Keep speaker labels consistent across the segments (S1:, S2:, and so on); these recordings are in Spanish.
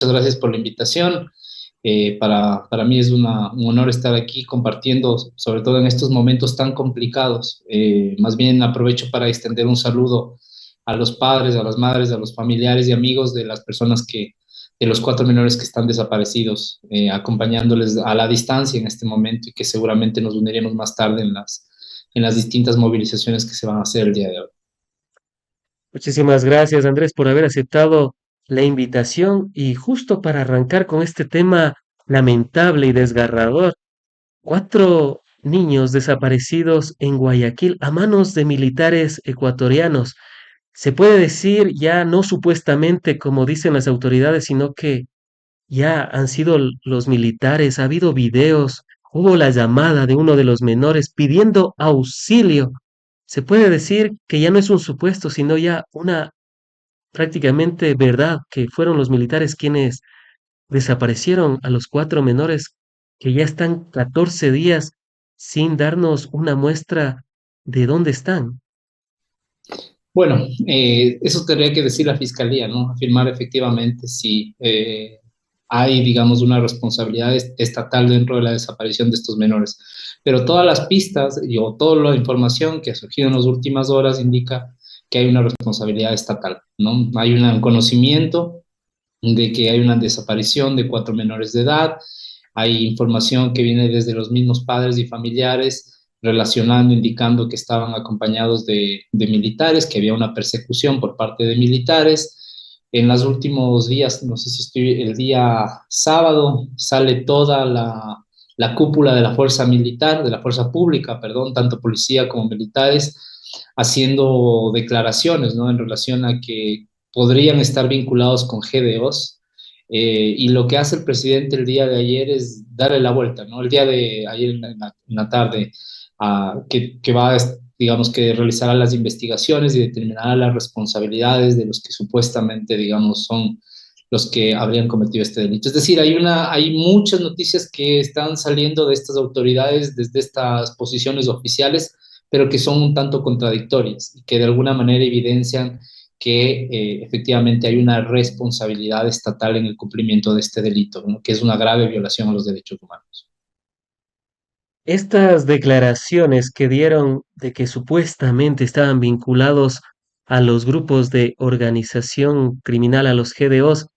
S1: gracias por la invitación. Para mí es un honor estar aquí compartiendo, sobre todo en estos momentos tan complicados. Más bien aprovecho para extender un saludo a los padres, a las madres, a los familiares y amigos de las personas de los cuatro menores que están desaparecidos, acompañándoles a la distancia en este momento y que seguramente nos uniremos más tarde en las distintas movilizaciones que se van a hacer el día de hoy.
S2: Muchísimas gracias, Andrés, por haber aceptado la invitación y justo para arrancar con este tema lamentable y desgarrador, cuatro niños desaparecidos en Guayaquil a manos de militares ecuatorianos. Se puede decir ya no supuestamente como dicen las autoridades, sino que ya han sido los militares, ha habido videos, hubo la llamada de uno de los menores pidiendo auxilio. Se puede decir que ya no es un supuesto, sino ya una prácticamente verdad que fueron los militares quienes desaparecieron a los cuatro menores que ya están 14 días sin darnos una muestra de dónde están.
S1: Bueno, eso tendría que decir la fiscalía, ¿no? Afirmar efectivamente si hay, digamos, una responsabilidad estatal dentro de la desaparición de estos menores. Pero todas las pistas o toda la información que ha surgido en las últimas horas indica que hay una responsabilidad estatal, ¿no? Hay un conocimiento de que hay una desaparición de cuatro menores de edad, hay información que viene desde los mismos padres y familiares relacionando, indicando que estaban acompañados de militares, que había una persecución por parte de militares. En los últimos días, no sé si estoy, el día sábado, sale toda la cúpula de la fuerza militar, de la fuerza pública, perdón, tanto policía como militares, haciendo declaraciones, ¿no? En relación a que podrían estar vinculados con GDOs. Y lo que hace el presidente el día de ayer es darle la vuelta, ¿no? El día de ayer en la tarde, que va, digamos, que realizará las investigaciones y determinará las responsabilidades de los que supuestamente, digamos, son los que habrían cometido este delito. Es decir, hay muchas noticias que están saliendo de estas autoridades desde estas posiciones oficiales, pero que son un tanto contradictorias y que de alguna manera evidencian que efectivamente hay una responsabilidad estatal en el cumplimiento de este delito, ¿no? Que es una grave violación a los derechos humanos.
S2: Estas declaraciones que dieron de que supuestamente estaban vinculados a los grupos de organización criminal, a los GDOs,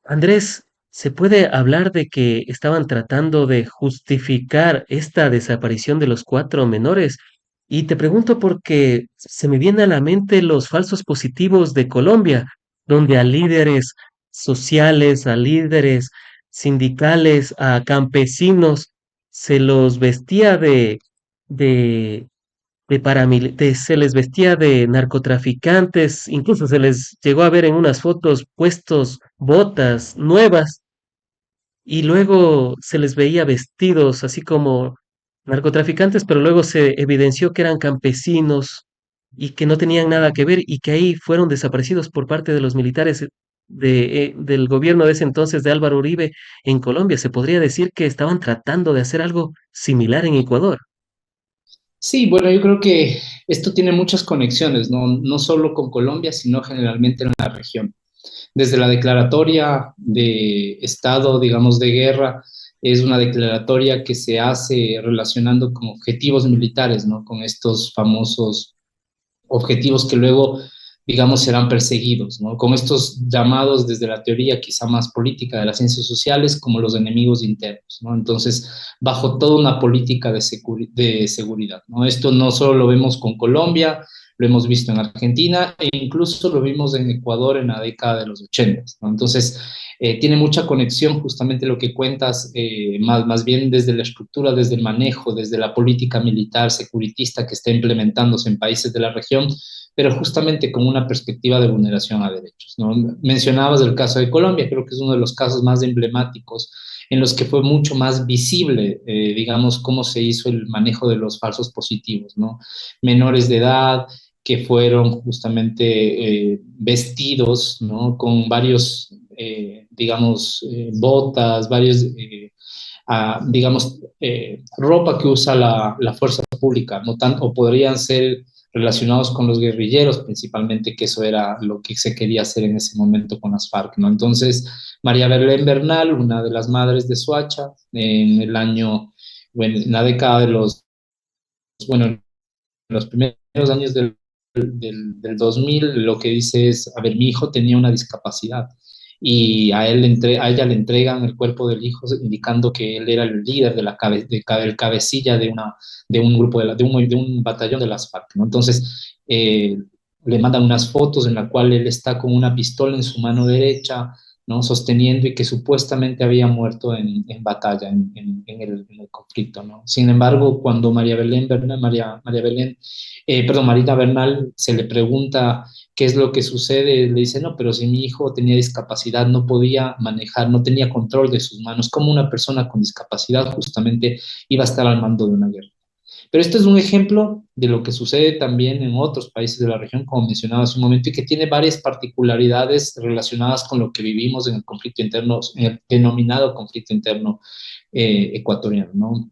S2: Andrés, ¿se puede hablar de que estaban tratando de justificar esta desaparición de los cuatro menores? Y te pregunto porque se me viene a la mente los falsos positivos de Colombia, donde a líderes sociales, a líderes sindicales, a campesinos, se los vestía de se les vestía de narcotraficantes, incluso se les llegó a ver en unas fotos puestos botas nuevas y luego se les veía vestidos así como narcotraficantes, pero luego se evidenció que eran campesinos y que no tenían nada que ver y que ahí fueron desaparecidos por parte de los militares del gobierno de ese entonces de Álvaro Uribe en Colombia. Se podría decir que estaban tratando de hacer algo similar en Ecuador.
S1: Sí, bueno, yo creo que esto tiene muchas conexiones, ¿no? No solo con Colombia, sino generalmente en la región. Desde la declaratoria de estado, digamos, de guerra, es una declaratoria que se hace relacionando con objetivos militares, ¿no? Con estos famosos objetivos que luego, digamos, serán perseguidos, ¿no? Con estos llamados desde la teoría quizá más política de las ciencias sociales como los enemigos internos, ¿no? Entonces, bajo toda una política de seguridad, ¿no? Esto no solo lo vemos con Colombia, lo hemos visto en Argentina e incluso lo vimos en Ecuador en la década de los 80, ¿no? Entonces, tiene mucha conexión justamente lo que cuentas, más bien desde la estructura, desde el manejo, desde la política militar securitista que está implementándose en países de la región, pero justamente con una perspectiva de vulneración a derechos, ¿no? Mencionabas el caso de Colombia, creo que es uno de los casos más emblemáticos en los que fue mucho más visible, digamos, cómo se hizo el manejo de los falsos positivos, ¿no? Menores de edad que fueron justamente vestidos, ¿no? Con varios, digamos, botas, varios, digamos, ropa que usa la fuerza pública, ¿no? O podrían ser relacionados con los guerrilleros, principalmente, que eso era lo que se quería hacer en ese momento con las FARC, ¿no? Entonces, María Belén Bernal, una de las madres de Soacha, en el año, bueno, en la década de los, bueno, en los primeros años del 2000, lo que dice es, a ver, mi hijo tenía una discapacidad y a ella le entregan el cuerpo del hijo indicando que él era el líder de el cabecilla de un grupo, de un batallón de las FARC, ¿no? Entonces, le mandan unas fotos en la cual él está con una pistola en su mano derecha, ¿no? Sosteniendo y que supuestamente había muerto en batalla, en el conflicto, ¿no? Sin embargo, cuando María Belén, perdón, Marina Bernal se le pregunta qué es lo que sucede, le dice, no, pero si mi hijo tenía discapacidad, no podía manejar, no tenía control de sus manos, como una persona con discapacidad justamente iba a estar al mando de una guerra. Pero este es un ejemplo de lo que sucede también en otros países de la región, como mencionaba hace un momento, y que tiene varias particularidades relacionadas con lo que vivimos en el conflicto interno, en el denominado conflicto interno ecuatoriano, ¿no?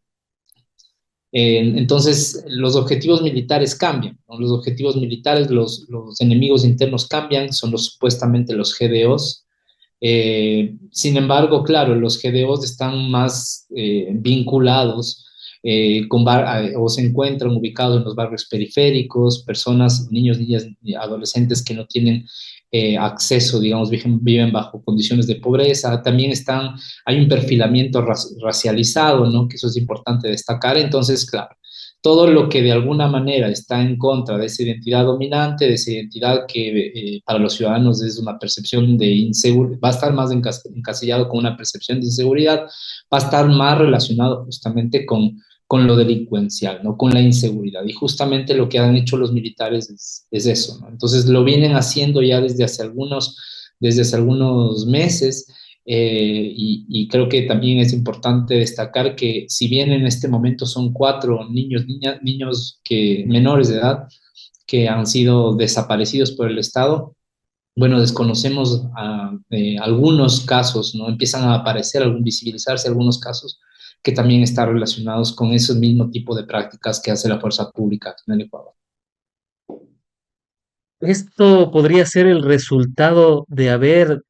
S1: Entonces, los objetivos militares cambian, ¿no? Los objetivos militares, los enemigos internos cambian, son supuestamente los GDOs. Sin embargo, claro, los GDOs están más vinculados o se encuentran ubicados en los barrios periféricos, personas, niños, niñas y adolescentes que no tienen acceso, digamos, viven bajo condiciones de pobreza. También hay un perfilamiento racializado, ¿no? Que eso es importante destacar. Entonces, claro, todo lo que de alguna manera está en contra de esa identidad dominante, de esa identidad que para los ciudadanos es una percepción de inseguridad, va a estar más encasillado con una percepción de inseguridad, va a estar más relacionado justamente con lo delincuencial, ¿no? Con la inseguridad. Y justamente lo que han hecho los militares es eso, ¿no? Entonces lo vienen haciendo ya desde hace algunos meses. Y creo que también es importante destacar que si bien en este momento son 4 niños menores de edad que han sido desaparecidos por el Estado, bueno, desconocemos algunos casos, ¿no? Empiezan a aparecer, visibilizarse algunos casos que también están relacionados con ese mismo tipo de prácticas que hace la fuerza pública en el Ecuador.
S2: Esto podría ser el resultado de haber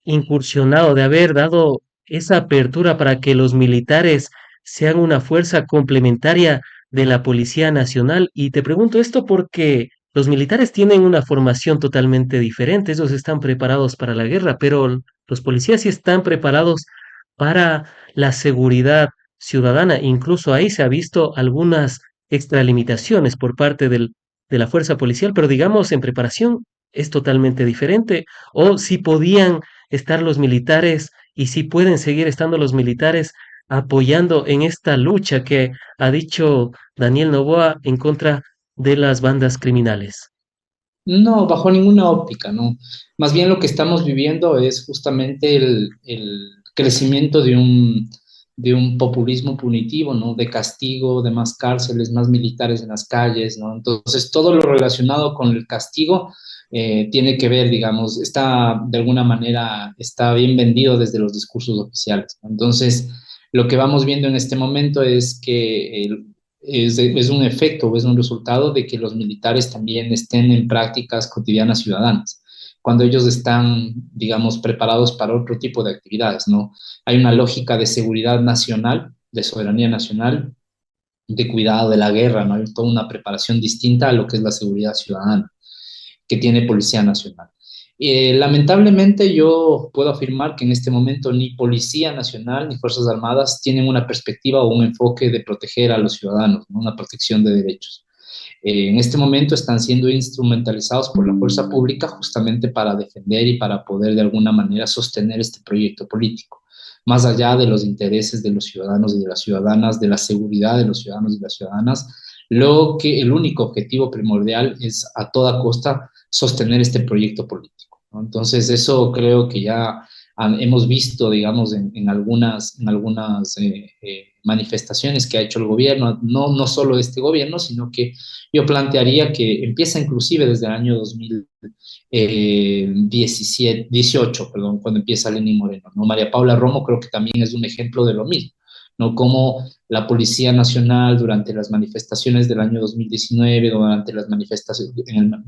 S2: incursionado, de haber dado esa apertura para que los militares sean una fuerza complementaria de la Policía Nacional. Y te pregunto esto porque los militares tienen una formación totalmente diferente, ellos están preparados para la guerra, pero los policías sí están preparados para la seguridad ciudadana. Incluso ahí se ha visto algunas extralimitaciones por parte de la fuerza policial, pero digamos en preparación es totalmente diferente. O si podían estar los militares y si pueden seguir estando los militares apoyando en esta lucha que ha dicho Daniel Noboa en contra de las bandas criminales.
S1: No, bajo ninguna óptica, no. Más bien lo que estamos viviendo es justamente el crecimiento de un populismo punitivo, ¿no? De castigo, de más cárceles, más militares en las calles, ¿no? Entonces, todo lo relacionado con el castigo tiene que ver, digamos, de alguna manera, está bien vendido desde los discursos oficiales, ¿no? Entonces, lo que vamos viendo en este momento es que es un efecto o es un resultado de que los militares también estén en prácticas cotidianas ciudadanas, cuando ellos están, digamos, preparados para otro tipo de actividades, ¿no? Hay una lógica de seguridad nacional, de soberanía nacional, de cuidado de la guerra, ¿no? Hay toda una preparación distinta a lo que es la seguridad ciudadana que tiene Policía Nacional. Lamentablemente yo puedo afirmar que en este momento ni Policía Nacional ni Fuerzas Armadas tienen una perspectiva o un enfoque de proteger a los ciudadanos, ¿no? Una protección de derechos. En este momento están siendo instrumentalizados por la fuerza pública justamente para defender y para poder de alguna manera sostener este proyecto político, más allá de los intereses de los ciudadanos y de las ciudadanas, de la seguridad de los ciudadanos y las ciudadanas. El único objetivo primordial es a toda costa sostener este proyecto político, ¿no? Entonces, eso creo que ya hemos visto, digamos, en algunas manifestaciones que ha hecho el gobierno, no solo este gobierno, sino que yo plantearía que empieza inclusive desde el año 2018, perdón, cuando empieza Lenín Moreno, ¿no? María Paula Romo creo que también es un ejemplo de lo mismo. ¿no? Como la Policía Nacional durante las manifestaciones del año 2019, durante las manifestaciones,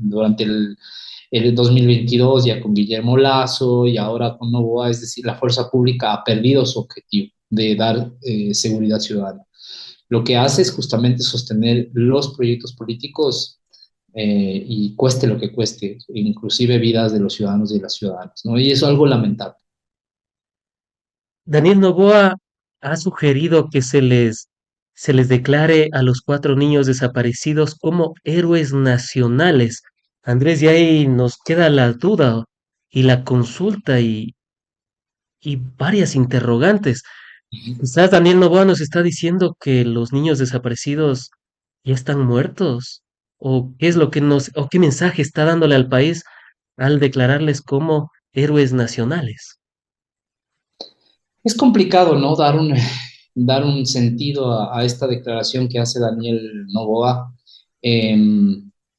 S1: durante el 2022 ya con Guillermo Lazo y ahora con Novoa, es decir, la fuerza pública ha perdido su objetivo de dar seguridad ciudadana. Lo que hace es justamente sostener los proyectos políticos y cueste lo que cueste, inclusive vidas de los ciudadanos y de las ciudadanas, ¿no? Y eso es algo lamentable.
S2: Daniel Noboa ha sugerido que se les declare a los cuatro niños desaparecidos como héroes nacionales. Andrés, y ahí nos queda la duda y la consulta y varias interrogantes. Quizás Daniel Noboa nos está diciendo que los niños desaparecidos ya están muertos. ¿O qué es lo que o qué mensaje está dándole al país al declararles como héroes nacionales?
S1: Es complicado, ¿no? Dar un sentido a esta declaración que hace Daniel Noboa, eh,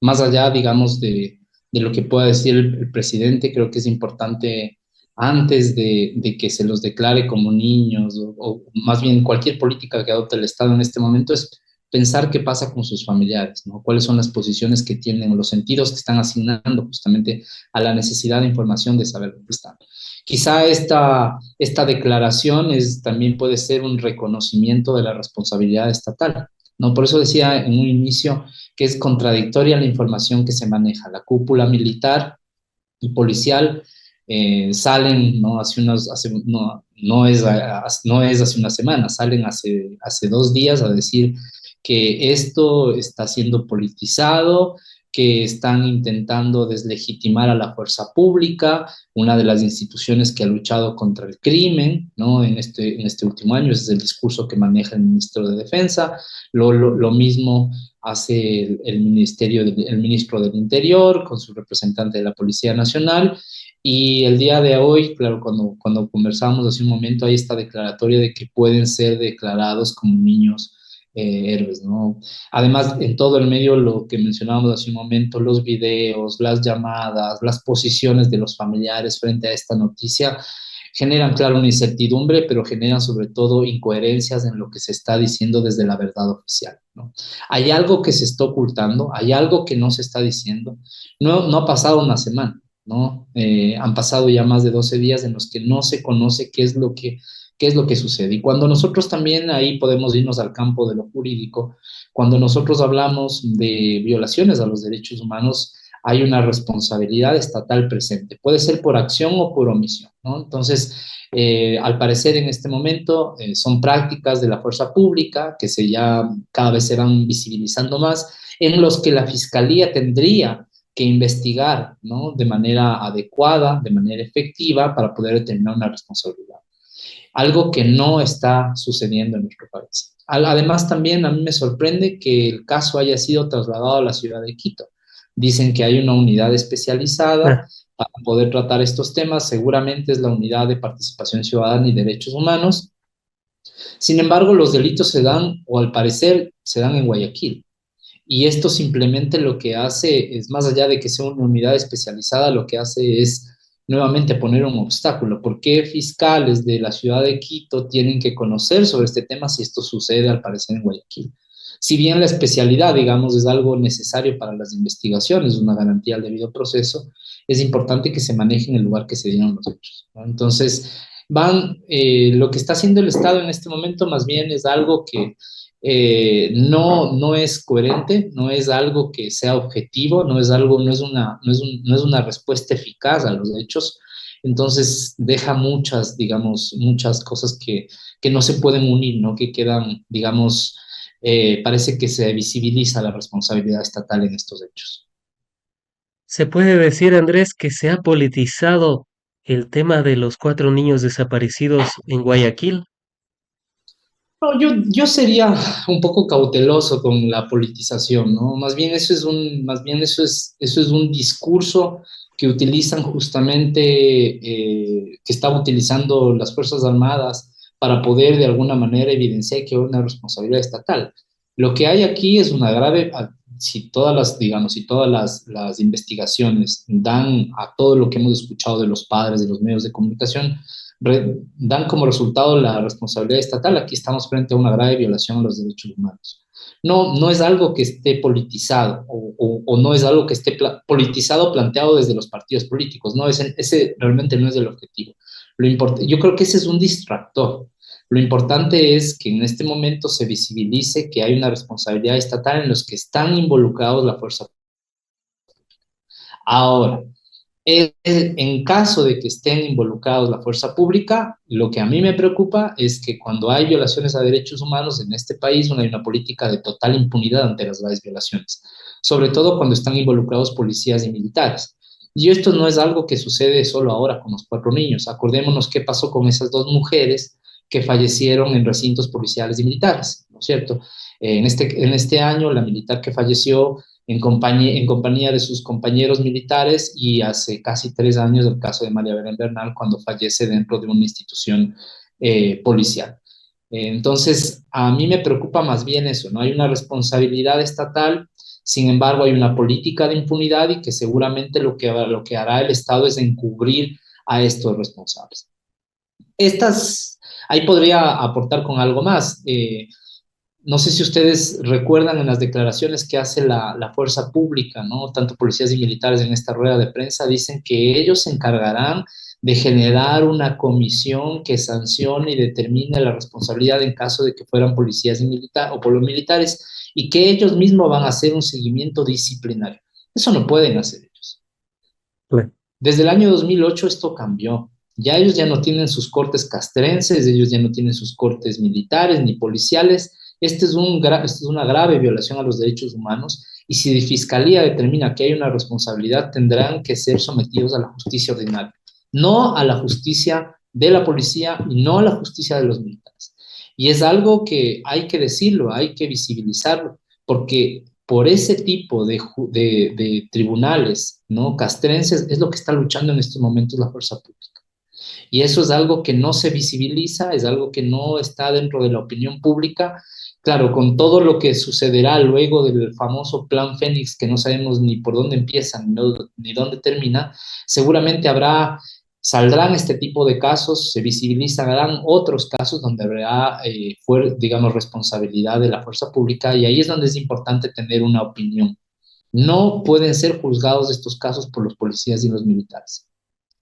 S1: más allá, digamos, de lo que pueda decir el presidente, creo que es importante antes de que se los declare como niños, o más bien cualquier política que adopte el Estado en este momento, es pensar qué pasa con sus familiares, ¿no? Cuáles son las posiciones que tienen, o los sentidos que están asignando justamente a la necesidad de información de saber dónde están. Quizá esta declaración también puede ser un reconocimiento de la responsabilidad estatal, ¿no? Por eso decía en un inicio que es contradictoria la información que se maneja. La cúpula militar y policial salen, ¿no? No es hace una semana, salen hace 2 días a decir que esto está siendo politizado, que están intentando deslegitimar a la fuerza pública, una de las instituciones que ha luchado contra el crimen, ¿no? En este último año, ese es el discurso que maneja el ministro de Defensa, lo mismo hace el ministro del Interior con su representante de la Policía Nacional. Y el día de hoy, claro, cuando conversábamos hace un momento, hay esta declaratoria de que pueden ser declarados como niños héroes, ¿no? Además, en todo el medio, lo que mencionábamos hace un momento, los videos, las llamadas, las posiciones de los familiares frente a esta noticia, generan, claro, una incertidumbre, pero generan sobre todo incoherencias en lo que se está diciendo desde la verdad oficial, ¿no? Hay algo que se está ocultando, hay algo que no se está diciendo. No ha pasado una semana, ¿no? Han pasado ya más de 12 días en los que no se conoce qué es lo que sucede. Y cuando nosotros también ahí podemos irnos al campo de lo jurídico, cuando nosotros hablamos de violaciones a los derechos humanos, hay una responsabilidad estatal presente. Puede ser por acción o por omisión, ¿no? Entonces, al parecer en este momento son prácticas de la fuerza pública que ya cada vez se van visibilizando más, en los que la fiscalía tendría que investigar, ¿no? De manera adecuada, de manera efectiva, para poder determinar una responsabilidad. Algo que no está sucediendo en nuestro país. Además, también a mí me sorprende que el caso haya sido trasladado a la ciudad de Quito. Dicen que hay una unidad especializada para poder tratar estos temas, seguramente es la unidad de participación ciudadana y derechos humanos. Sin embargo, los delitos se dan, o al parecer, se dan en Guayaquil. Y esto simplemente lo que hace es, más allá de que sea una unidad especializada, lo que hace es nuevamente poner un obstáculo. ¿Por qué fiscales de la ciudad de Quito tienen que conocer sobre este tema si esto sucede al parecer en Guayaquil? Si bien la especialidad, digamos, es algo necesario para las investigaciones, una garantía al debido proceso, es importante que se maneje en el lugar que se dieron los hechos, ¿no? Entonces, lo que está haciendo el Estado en este momento más bien es algo que no es coherente, no es algo que sea objetivo, no es una respuesta eficaz a los hechos. Entonces deja muchas, digamos, muchas cosas que no se pueden unir, ¿no? Que quedan, digamos, parece que se visibiliza la responsabilidad estatal en estos hechos.
S2: Se puede decir, Andrés, que se ha politizado el tema de los cuatro niños desaparecidos en Guayaquil.
S1: No, yo sería un poco cauteloso con la politización, ¿no? Eso es un discurso que utilizan justamente, que están utilizando las Fuerzas Armadas para poder de alguna manera evidenciar que hay una responsabilidad estatal. Lo que hay aquí es una grave, si todas las, digamos, si todas las investigaciones dan a todo lo que hemos escuchado de los padres, de los medios de comunicación, dan como resultado la responsabilidad estatal, aquí estamos frente a una grave violación a los derechos humanos. No, no es algo que esté politizado o no es algo que esté politizado planteado desde los partidos políticos, no, ese realmente no es el objetivo. Yo creo que ese es un distractor. Lo importante es que en este momento se visibilice que hay una responsabilidad estatal en los que están involucrados la fuerza. Ahora, en caso de que estén involucrados la fuerza pública, lo que a mí me preocupa es que cuando hay violaciones a derechos humanos en este país, hay una política de total impunidad ante las graves violaciones, sobre todo cuando están involucrados policías y militares. Y esto no es algo que sucede solo ahora con los 4 niños. Acordémonos qué pasó con esas 2 mujeres que fallecieron en recintos policiales y militares, ¿no es cierto? En este año, la militar que falleció en compañía de sus compañeros militares y hace casi 3 años el caso de María Belén Bernal cuando fallece dentro de una institución policial. Entonces, a mí me preocupa más bien eso, ¿no? Hay una responsabilidad estatal, sin embargo, hay una política de impunidad y que seguramente lo que hará el Estado es encubrir a estos responsables. Ahí podría aportar con algo más. No sé si ustedes recuerdan en las declaraciones que hace la fuerza pública, ¿no? Tanto policías y militares en esta rueda de prensa dicen que ellos se encargarán de generar una comisión que sancione y determine la responsabilidad en caso de que fueran policías y militares o por los militares y que ellos mismos van a hacer un seguimiento disciplinario. Eso no pueden hacer ellos.
S2: Claro.
S1: Desde el año 2008 esto cambió. Ya ellos ya no tienen sus cortes castrenses, ellos ya no tienen sus cortes militares ni policiales. Esta es una grave violación a los derechos humanos y si la Fiscalía determina que hay una responsabilidad, tendrán que ser sometidos a la justicia ordinaria, no a la justicia de la policía y no a la justicia de los militares. Y es algo que hay que decirlo, hay que visibilizarlo, porque por ese tipo de tribunales, ¿no? Castrenses es lo que está luchando en estos momentos la fuerza pública. Y eso es algo que no se visibiliza, es algo que no está dentro de la opinión pública. Claro, con todo lo que sucederá luego del famoso Plan Fénix, que no sabemos ni por dónde empieza ni dónde termina, seguramente saldrán este tipo de casos, se visibilizarán otros casos donde habrá, digamos, responsabilidad de la fuerza pública y ahí es donde es importante tener una opinión. No pueden ser juzgados estos casos por los policías y los militares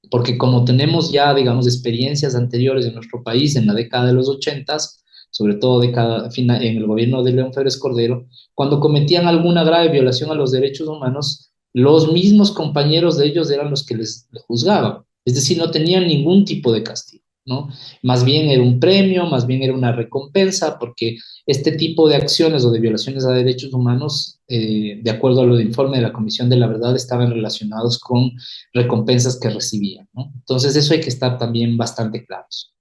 S1: porque como tenemos ya, digamos, experiencias anteriores en nuestro país en la década de los 80, sobre todo en el gobierno de León Férez Cordero, cuando cometían alguna grave violación a los derechos humanos, los mismos compañeros de ellos eran los que les juzgaban, es decir, no tenían ningún tipo de castigo, ¿no? Más bien era un premio, más bien era una recompensa, porque este tipo de acciones o de violaciones a derechos humanos, de acuerdo a lo del informe de la Comisión de la Verdad, estaban relacionados con recompensas que recibían, ¿no? Entonces eso hay que estar también bastante claros.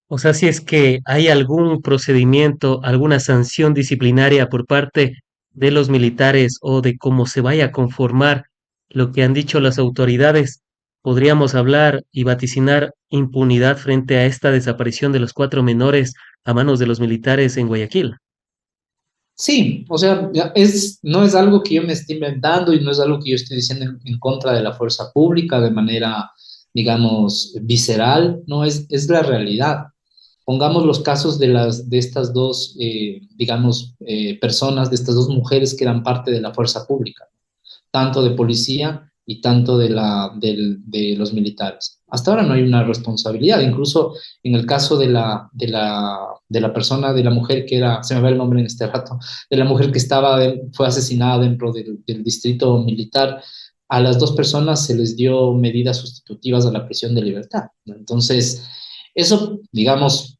S2: O sea, si es que hay algún procedimiento, alguna sanción disciplinaria por parte de los militares o de cómo se vaya a conformar lo que han dicho las autoridades, podríamos hablar y vaticinar impunidad frente a esta desaparición de los 4 menores a manos de los militares en Guayaquil.
S1: Sí, o sea, no es algo que yo me esté inventando y no es algo que yo esté diciendo en contra de la fuerza pública de manera, digamos, visceral, no, es la realidad. Pongamos los casos de estas dos, digamos, personas, de estas 2 mujeres que eran parte de la fuerza pública, tanto de policía y tanto de los militares. Hasta ahora no hay una responsabilidad, incluso en el caso de la persona, de la mujer que era, se me va el nombre en este rato, de la mujer que fue asesinada dentro del distrito militar, a las 2 personas se les dio medidas sustitutivas a la prisión de libertad, ¿no? Entonces, eso, digamos,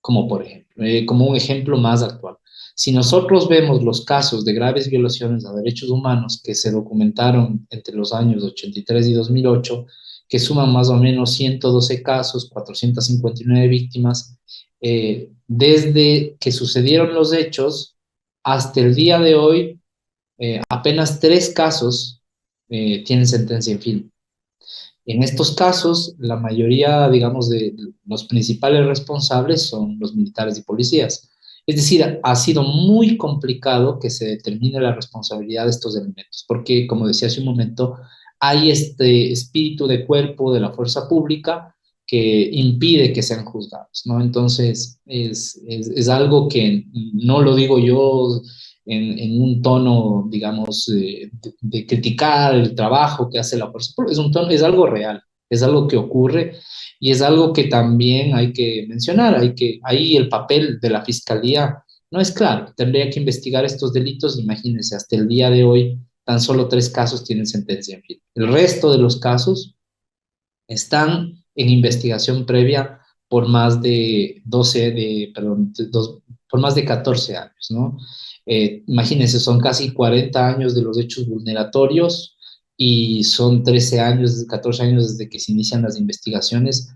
S1: como un ejemplo más actual. Si nosotros vemos los casos de graves violaciones a derechos humanos que se documentaron entre los años 83 y 2008, que suman más o menos 112 casos, 459 víctimas, desde que sucedieron los hechos hasta el día de hoy, apenas 3 casos tienen sentencia en firme. En estos casos, la mayoría, digamos, de los principales responsables son los militares y policías. Es decir, ha sido muy complicado que se determine la responsabilidad de estos elementos, porque, como decía hace un momento, hay este espíritu de cuerpo de la fuerza pública que impide que sean juzgados, ¿no? Entonces, es algo que no lo digo yo en un tono, digamos, de criticar el trabajo que hace la fuerza pública, es un tono, es algo real, es algo que ocurre y es algo que también hay que mencionar, ahí el papel de la fiscalía no es claro, tendría que investigar estos delitos, imagínense, hasta el día de hoy tan solo 3 casos tienen sentencia en firme. El resto de los casos están en investigación previa por más de 12, perdón, por más de 14 años, ¿no? Imagínense, son casi 40 años de los hechos vulneratorios y son 13 años, 14 años desde que se inician las investigaciones.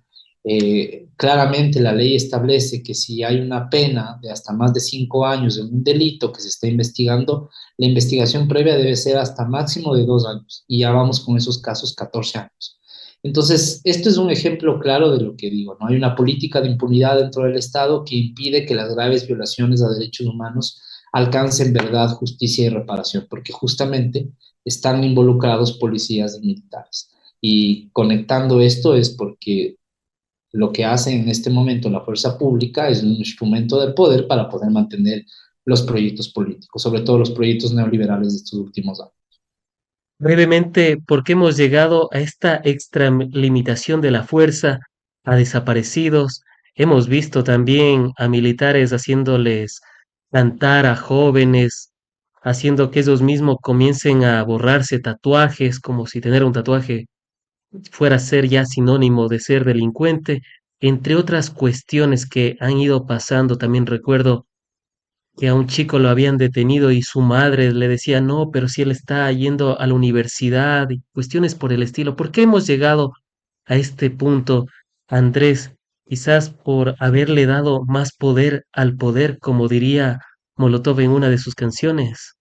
S1: Claramente la ley establece que si hay una pena de hasta más de 5 años en un delito que se está investigando, la investigación previa debe ser hasta máximo de 2 años y ya vamos con esos casos 14 años. Entonces, esto es un ejemplo claro de lo que digo, ¿no? Hay una política de impunidad dentro del Estado que impide que las graves violaciones a derechos humanos alcancen verdad, justicia y reparación, porque justamente están involucrados policías y militares. Y conectando esto es porque lo que hace en este momento la fuerza pública es un instrumento del poder para poder mantener los proyectos políticos, sobre todo los proyectos neoliberales de estos últimos años.
S2: Brevemente, ¿por qué hemos llegado a esta extralimitación de la fuerza, a desaparecidos? Hemos visto también a militares haciéndoles cantar a jóvenes, haciendo que ellos mismos comiencen a borrarse tatuajes, como si tener un tatuaje fuera a ser ya sinónimo de ser delincuente, entre otras cuestiones que han ido pasando. También recuerdo que a un chico lo habían detenido y su madre le decía, no, pero si él está yendo a la universidad y cuestiones por el estilo. ¿Por qué hemos llegado a este punto, Andrés? Quizás por haberle dado más poder al poder, como diría Molotov en una de sus canciones.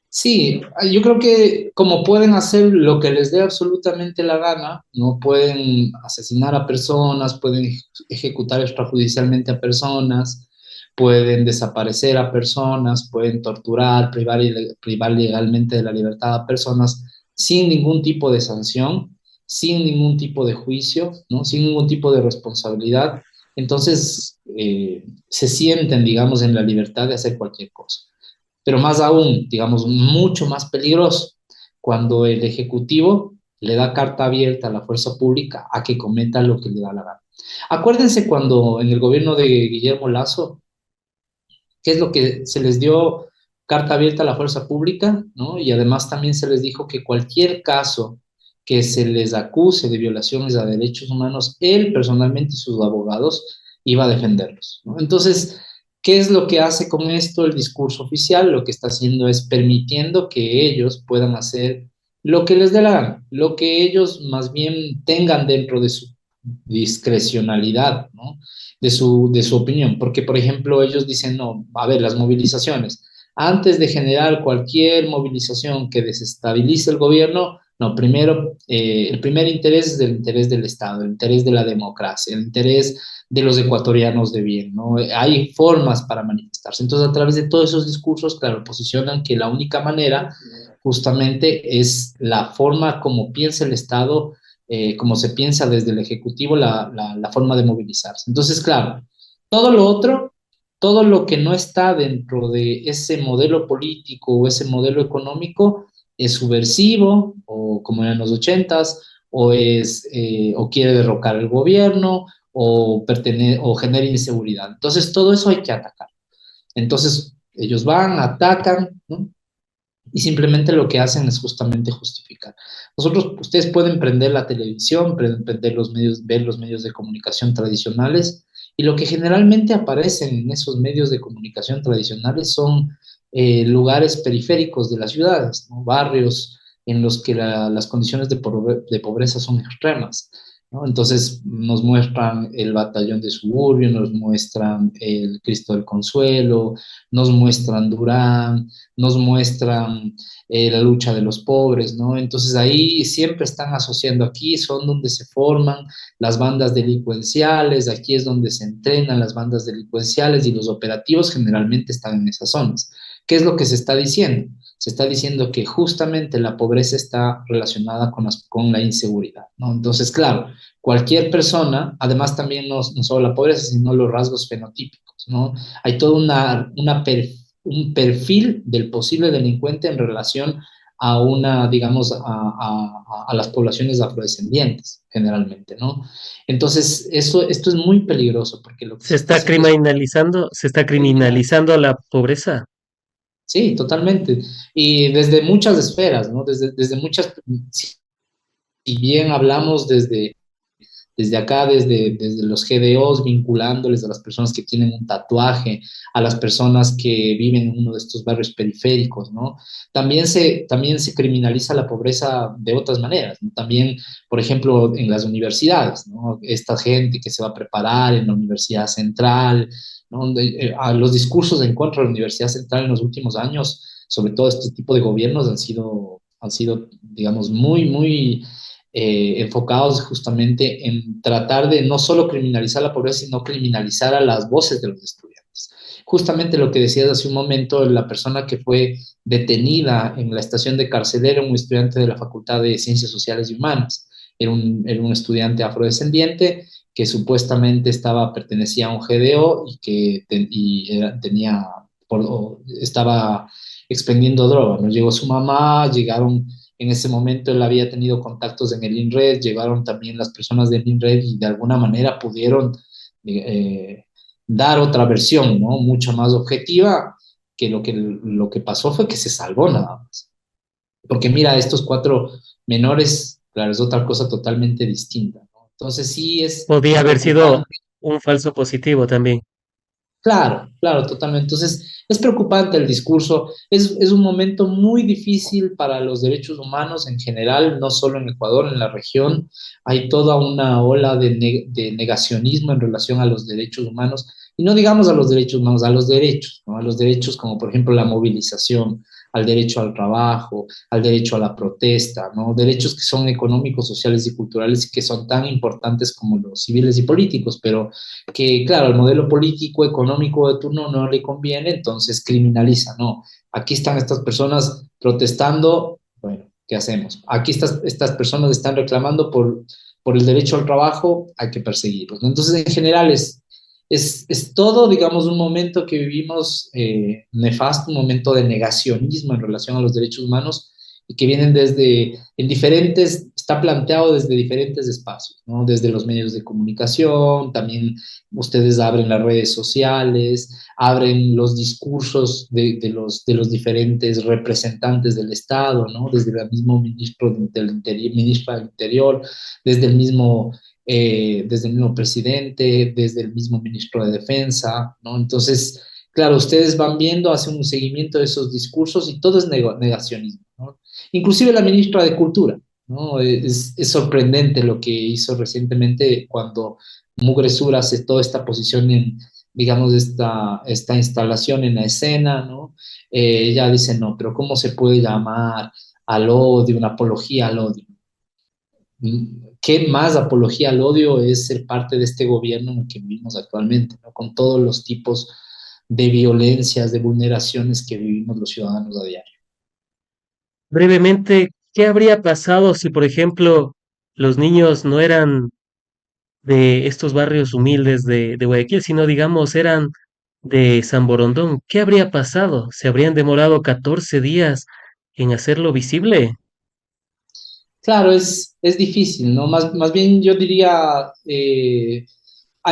S1: Sí, yo creo que como pueden hacer lo que les dé absolutamente la gana, no pueden asesinar a personas, pueden ejecutar extrajudicialmente a personas, pueden desaparecer a personas, pueden torturar, privar legalmente de la libertad a personas sin ningún tipo de sanción, sin ningún tipo de juicio, ¿no? Sin ningún tipo de responsabilidad. Entonces, se sienten, digamos, en la libertad de hacer cualquier cosa, pero más aún, digamos, mucho más peligroso, cuando el Ejecutivo le da carta abierta a la fuerza pública a que cometa lo que le da la gana. Acuérdense cuando en el gobierno de Guillermo Lazo, ¿qué es lo que se les dio carta abierta a la fuerza pública? ¿No? Y además también se les dijo que cualquier caso que se les acuse de violaciones a derechos humanos, él personalmente y sus abogados iba a defenderlos, ¿no? Entonces, ¿qué es lo que hace con esto el discurso oficial? Lo que está haciendo es permitiendo que ellos puedan hacer lo que les dé la gana, lo que ellos más bien tengan dentro de su discrecionalidad, ¿no? De su opinión. Porque, por ejemplo, ellos dicen, no, a ver, las movilizaciones, antes de generar cualquier movilización que desestabilice el gobierno, no, primero, el primer interés es el interés del Estado, el interés de la democracia, el interés de los ecuatorianos de bien, ¿no? Hay formas para manifestarse. Entonces, a través de todos esos discursos, claro, posicionan que la única manera justamente es la forma como piensa el Estado, como se piensa desde el Ejecutivo, la forma de movilizarse. Entonces, claro, todo lo otro, todo lo que no está dentro de ese modelo político o ese modelo económico es subversivo, o como eran los ochentas, o quiere derrocar el gobierno, o genera inseguridad. Entonces, todo eso hay que atacar. Entonces, ellos van, atacan, ¿no? Y simplemente lo que hacen es justamente justificar. Ustedes pueden prender la televisión, prender los medios, ver los medios de comunicación tradicionales, y lo que generalmente aparecen en esos medios de comunicación tradicionales son lugares periféricos de las ciudades, ¿no? Barrios en los que las condiciones de pobreza son extremas, ¿no? Entonces nos muestran el batallón de Suburbio, nos muestran el Cristo del Consuelo, nos muestran Durán, nos muestran la lucha de los pobres, ¿no? Entonces ahí siempre están asociando, aquí son donde se forman las bandas delincuenciales, aquí es donde se entrenan las bandas delincuenciales y los operativos generalmente están en esas zonas. ¿Qué es lo que se está diciendo? se está diciendo que justamente la pobreza está relacionada con la inseguridad, ¿no? Entonces, claro, cualquier persona, además también no solo la pobreza, sino los rasgos fenotípicos, ¿no? Hay todo un perfil del posible delincuente en relación a una, digamos, a las poblaciones afrodescendientes, generalmente, ¿no? Entonces, esto es muy peligroso porque lo que se está haciendo es
S2: se está
S1: criminal.
S2: criminalizando la pobreza.
S1: Sí, totalmente. Y desde muchas esferas, ¿no? Desde muchas, si bien hablamos desde acá, desde los GDOs, vinculándoles a las personas que tienen un tatuaje, a las personas que viven en uno de estos barrios periféricos, ¿no? También se criminaliza la pobreza de otras maneras, ¿no? También, por ejemplo, en las universidades, ¿no? Esta gente que se va a preparar en la Universidad Central, ¿no? A los discursos en contra de la Universidad Central en los últimos años, sobre todo este tipo de gobiernos, han sido digamos, muy enfocados justamente en tratar de no solo criminalizar la pobreza, sino criminalizar a las voces de los estudiantes. Justamente lo que decías hace un momento, la persona que fue detenida en la estación de Carcelera, un estudiante de la Facultad de Ciencias Sociales y Humanas, era un estudiante afrodescendiente que supuestamente pertenecía a un GDO y que estaba expendiendo droga, ¿no? Llegó su mamá, llegaron en ese momento él había tenido contactos en el INRED, llegaron también las personas del INRED y de alguna manera pudieron eh, dar otra versión, ¿no? Mucho más objetiva, que lo que pasó fue que se salvó nada más. Porque mira, estos cuatro menores, claro, es otra cosa totalmente distinta, ¿no? Entonces sí
S2: Podía
S1: es
S2: haber sido
S1: preocupante.
S2: un falso positivo también.
S1: Claro, claro, totalmente. Entonces, es preocupante el discurso. Es un momento muy difícil para los derechos humanos en general, no solo en Ecuador, en la región. Hay toda una ola de negacionismo en relación a los derechos humanos. Y no digamos a los derechos humanos, a los derechos, ¿no? A los derechos como por ejemplo la movilización, al derecho al trabajo, al derecho a la protesta, ¿no? Derechos que son económicos, sociales y culturales y que son tan importantes como los civiles y políticos, pero que, claro, al modelo político, económico de turno no le conviene, entonces criminaliza, ¿no? Aquí están estas personas protestando, bueno, ¿qué hacemos? Aquí estas personas están reclamando por el derecho al trabajo, hay que perseguirlos, ¿no? Entonces, en general, es todo, digamos, un momento que vivimos nefasto, un momento de negacionismo en relación a los derechos humanos y que vienen está planteado desde diferentes espacios, ¿no? Desde los medios de comunicación, también ustedes abren las redes sociales, abren los discursos de los diferentes representantes del Estado, ¿no? Desde el mismo ministra del Interior, desde el mismo presidente, desde el mismo ministro de Defensa, ¿no? Entonces, claro, ustedes van viendo, hacen un seguimiento de esos discursos y todo es negacionismo, ¿no? Inclusive la ministra de Cultura, ¿no? Es sorprendente lo que hizo recientemente cuando Mugre Sur hace toda esta posición digamos, esta instalación en la escena, ¿no? Ella dice, no, pero ¿cómo se puede llamar al odio, una apología al odio? ¿Qué más apología al odio es ser parte de este gobierno en el que vivimos actualmente, ¿no? Con todos los tipos de violencias, de vulneraciones que vivimos los ciudadanos a diario?
S2: Brevemente, ¿qué habría pasado si, por ejemplo, los niños no eran de estos barrios humildes de Guayaquil, sino digamos eran de San Borondón? ¿Qué habría pasado? ¿Se habrían demorado 14 días en hacerlo visible?
S1: Claro, es difícil, ¿no? Más bien yo diría,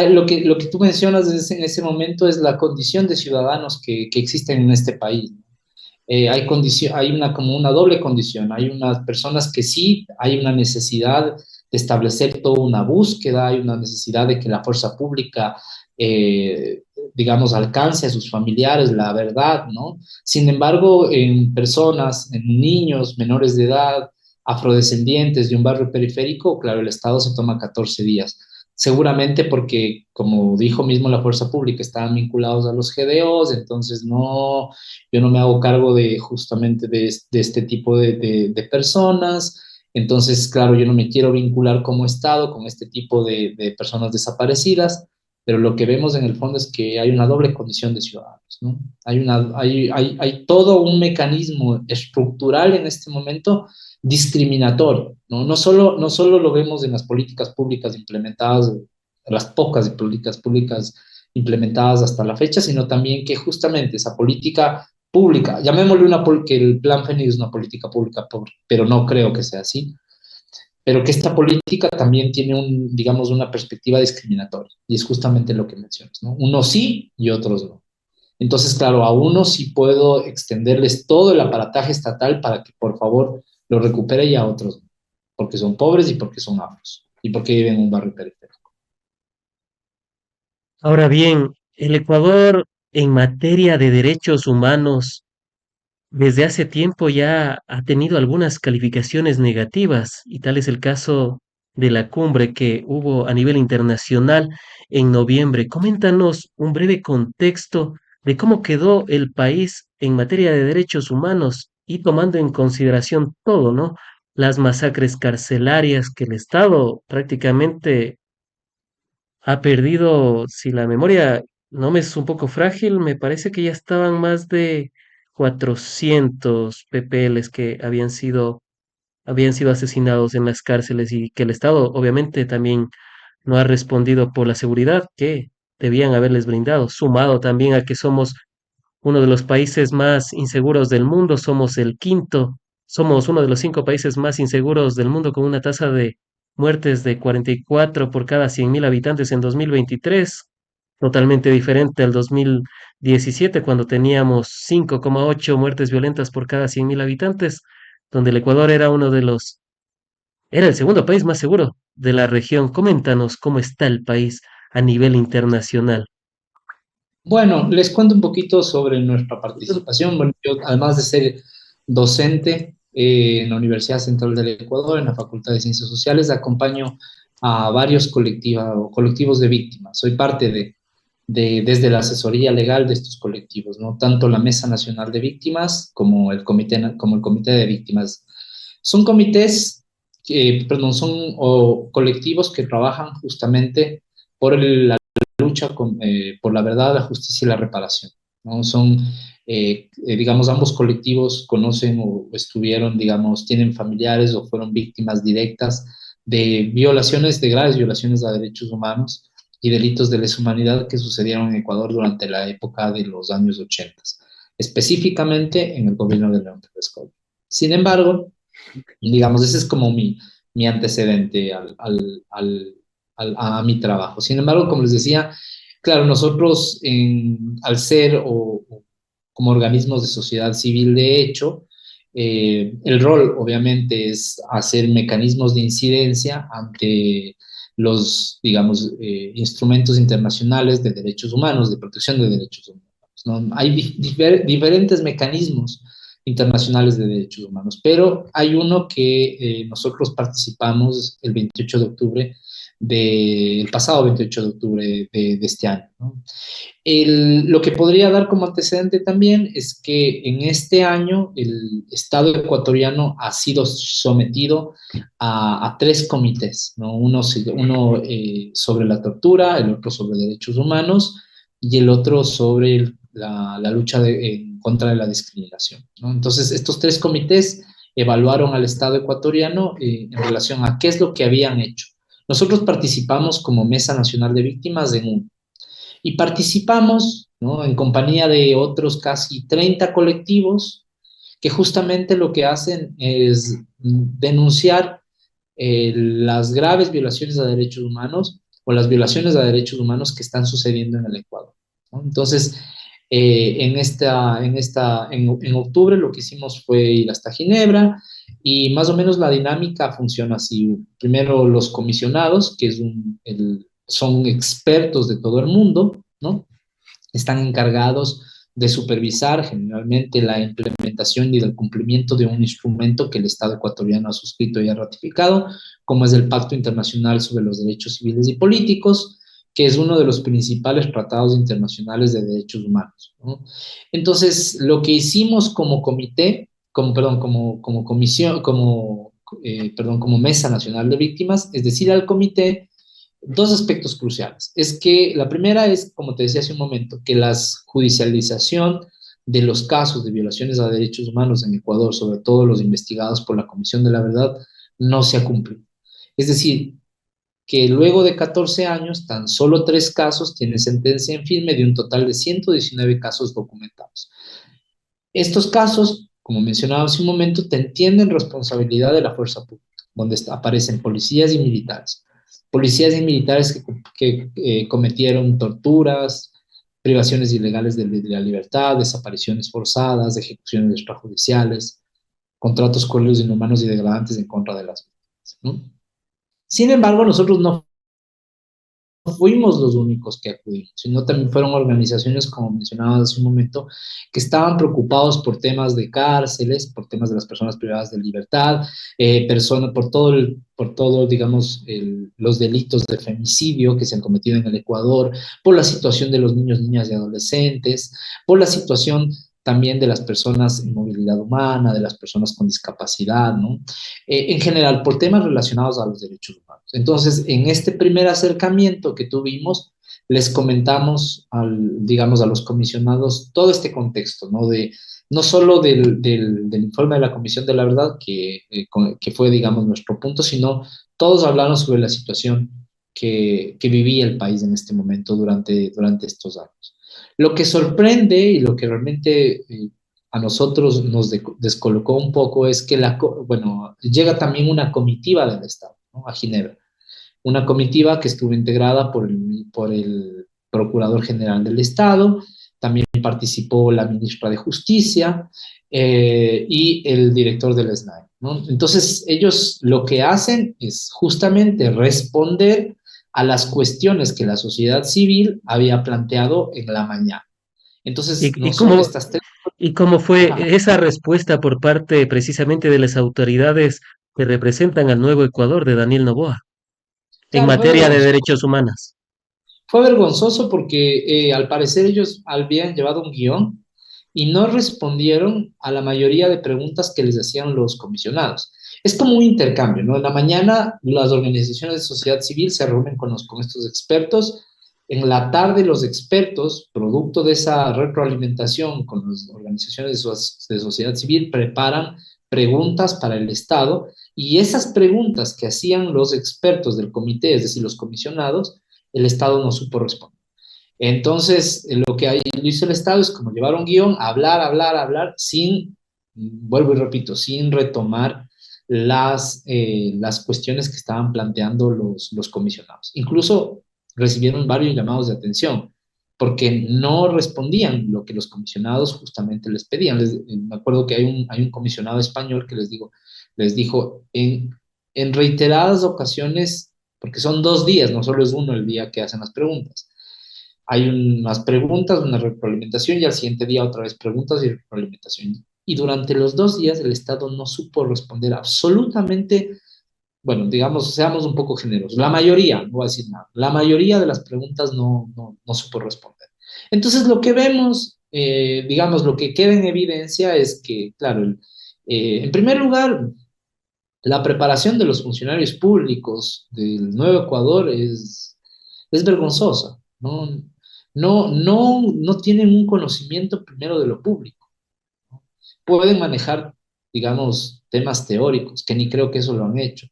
S1: lo que tú mencionas en ese momento es la condición de ciudadanos que existen en este país. Hay como una doble condición. Hay unas personas que sí, hay una necesidad de establecer toda una búsqueda, hay una necesidad de que la fuerza pública, digamos, alcance a sus familiares la verdad, ¿no? Sin embargo, en personas, en niños menores de edad, afrodescendientes de un barrio periférico, claro, el Estado se toma 14 días. Seguramente porque, como dijo mismo la fuerza pública, estaban vinculados a los GDOs, entonces yo no me hago cargo justamente de este tipo de personas. Entonces, claro, yo no me quiero vincular como Estado con este tipo de personas desaparecidas. pero lo que vemos en el fondo es que hay una doble condición de ciudadanos, ¿no? Hay todo un mecanismo estructural en este momento discriminatorio, ¿no? No solo lo vemos en las políticas públicas implementadas, las pocas políticas públicas implementadas hasta la fecha, sino también que justamente esa política pública, llamémosle que el Plan Fénix es una política pública, pero no creo que sea así, pero que esta política también tiene digamos, una perspectiva discriminatoria, y es justamente lo que mencionas, ¿no? Unos sí y otros no. Entonces, claro, a unos sí puedo extenderles todo el aparataje estatal para que por favor lo recupere y a otros no, porque son pobres y porque son afros y porque viven en un barrio periférico.
S2: Ahora bien, el Ecuador en materia de derechos humanos desde hace tiempo ya ha tenido algunas calificaciones negativas y tal es el caso de la cumbre que hubo a nivel internacional en noviembre. Coméntanos un breve contexto de cómo quedó el país en materia de derechos humanos y tomando en consideración todo, ¿no? Las masacres carcelarias que el Estado prácticamente ha perdido, si la memoria no me es un poco frágil, me parece que ya estaban más de 400 PPLs que habían sido asesinados en las cárceles y que el Estado obviamente también no ha respondido por la seguridad que debían haberles brindado, sumado también a que somos uno de los países más inseguros del mundo, somos el quinto, somos uno de los 5 países más inseguros del mundo con una tasa de muertes de 44 por cada 100.000 habitantes en 2023, totalmente diferente al 2017 cuando teníamos 5,8 muertes violentas por cada 100.000 habitantes, donde el Ecuador era el segundo país más seguro de la región. Coméntanos cómo está el país a nivel internacional.
S1: Bueno, les cuento un poquito sobre nuestra participación. Bueno, yo, además de ser docente en la Universidad Central del Ecuador, en la Facultad de Ciencias Sociales, acompaño a varios colectivos de víctimas. Soy parte desde la asesoría legal de estos colectivos, ¿no? Tanto la Mesa Nacional de Víctimas como el Comité de Víctimas. Son comités, perdón, son colectivos que trabajan justamente por la lucha por la verdad, la justicia y la reparación, ¿no? Son, digamos, ambos colectivos conocen o estuvieron, digamos, tienen familiares o fueron víctimas directas de violaciones, de graves violaciones a derechos humanos y delitos de lesa humanidad que sucedieron en Ecuador durante la época de los años 80, específicamente en el gobierno de León Febres. Sin embargo, digamos, ese es como mi antecedente a mi trabajo. Sin embargo, como les decía, claro, nosotros al ser o como organismos de sociedad civil, de hecho, el rol obviamente es hacer mecanismos de incidencia ante los, digamos, instrumentos internacionales de derechos humanos, de protección de derechos humanos, ¿no? Hay diferentes mecanismos internacionales de derechos humanos, pero hay uno que nosotros participamos el 28 de octubre, el pasado 28 de octubre de este año, ¿no? Lo que podría dar como antecedente también es que en este año el Estado ecuatoriano ha sido sometido a tres comités, ¿no? Uno sobre la tortura, el otro sobre derechos humanos y el otro sobre la lucha en contra de la discriminación, ¿no? Entonces, estos tres comités evaluaron al Estado ecuatoriano en relación a qué es lo que habían hecho. Nosotros participamos como Mesa Nacional de Víctimas en uno y participamos, ¿no?, en compañía de otros casi 30 colectivos que justamente lo que hacen es denunciar las graves violaciones a derechos humanos o las violaciones a derechos humanos que están sucediendo en el Ecuador, ¿no? Entonces, en octubre lo que hicimos fue ir hasta Ginebra y más o menos la dinámica funciona así. Primero los comisionados, que son expertos de todo el mundo, ¿no? Están encargados de supervisar generalmente la implementación y el cumplimiento de un instrumento que el Estado ecuatoriano ha suscrito y ha ratificado, como es el Pacto Internacional sobre los Derechos Civiles y Políticos, que es uno de los principales tratados internacionales de derechos humanos, ¿no? Entonces, lo que hicimos como comité, perdón, como comisión, perdón, como Mesa Nacional de Víctimas, es decir, al comité dos aspectos cruciales. Es que la primera es, como te decía hace un momento, que la judicialización de los casos de violaciones a derechos humanos en Ecuador, sobre todo los investigados por la Comisión de la Verdad, no se ha cumplido. Es decir, que luego de 14 años, tan solo 3 casos tienen sentencia en firme de un total de 119 casos documentados. Estos casos, como mencionaba hace un momento, te entienden responsabilidad de la fuerza pública, donde aparecen policías y militares. Policías y militares que cometieron torturas, privaciones ilegales de la libertad, desapariciones forzadas, ejecuciones extrajudiciales, contratos crueles, inhumanos y degradantes en contra de las víctimas, ¿no? Sin embargo, nosotros no fuimos los únicos que acudimos, sino también fueron organizaciones, como mencionaba hace un momento, que estaban preocupados por temas de cárceles, por temas de las personas privadas de libertad, por todo, digamos, los delitos de femicidio que se han cometido en el Ecuador, por la situación de los niños, niñas y adolescentes, por la situación también de las personas en movilidad humana, de las personas con discapacidad, ¿no? En general, por temas relacionados a los derechos humanos. Entonces, en este primer acercamiento que tuvimos, les comentamos, digamos, a los comisionados todo este contexto, ¿no? No solo del informe de la Comisión de la Verdad, que fue, digamos, nuestro punto, sino todos hablaron sobre la situación que vivía el país en este momento durante estos años. Lo que sorprende y lo que realmente a nosotros nos descolocó un poco es que bueno, llega también una comitiva del Estado, ¿no? A Ginebra. Una comitiva que estuvo integrada por el Procurador General del Estado, también participó la ministra de Justicia y el director del SNAI, ¿no? Entonces, ellos lo que hacen es justamente responder a las cuestiones que la sociedad civil había planteado en la mañana. Entonces,
S2: ¿Y, y
S1: no son
S2: cómo,
S1: estas tres.
S2: y cómo fue
S1: Ajá.
S2: esa respuesta por parte precisamente de las autoridades que representan al nuevo Ecuador de Daniel Noboa en
S1: Claro,
S2: materia de derechos humanos?
S1: fue vergonzoso porque al parecer ellos habían llevado un guión y no respondieron a la mayoría de preguntas que les hacían los comisionados. Es como un intercambio, ¿no? En la mañana las organizaciones de sociedad civil se reúnen con estos expertos. En la tarde los expertos, producto de esa retroalimentación con las organizaciones de sociedad civil, preparan preguntas para el Estado y esas preguntas que hacían los expertos del comité, es decir, los comisionados, el Estado no supo responder. Entonces, lo que hizo el Estado es como llevar un guión, hablar, hablar, hablar, sin, vuelvo y repito, sin retomar las cuestiones que estaban planteando los comisionados. Incluso recibieron varios llamados de atención porque no respondían lo que los comisionados justamente les pedían. Me acuerdo que hay un comisionado español que les dijo en reiteradas ocasiones, porque son 2 días, no solo es uno el día que hacen las preguntas. Hay unas preguntas, una retroalimentación y al siguiente día otra vez preguntas y retroalimentación. Y durante los 2 días el Estado no supo responder absolutamente, bueno, digamos, seamos un poco generosos, la mayoría, no voy a decir nada, la mayoría de las preguntas no supo responder. Entonces lo que vemos, digamos, lo que queda en evidencia es que, claro, en primer lugar, la preparación de los funcionarios públicos del Nuevo Ecuador es vergonzosa, ¿no? No tienen un conocimiento primero de lo público. Pueden manejar, digamos, temas teóricos, que ni creo que eso lo han hecho,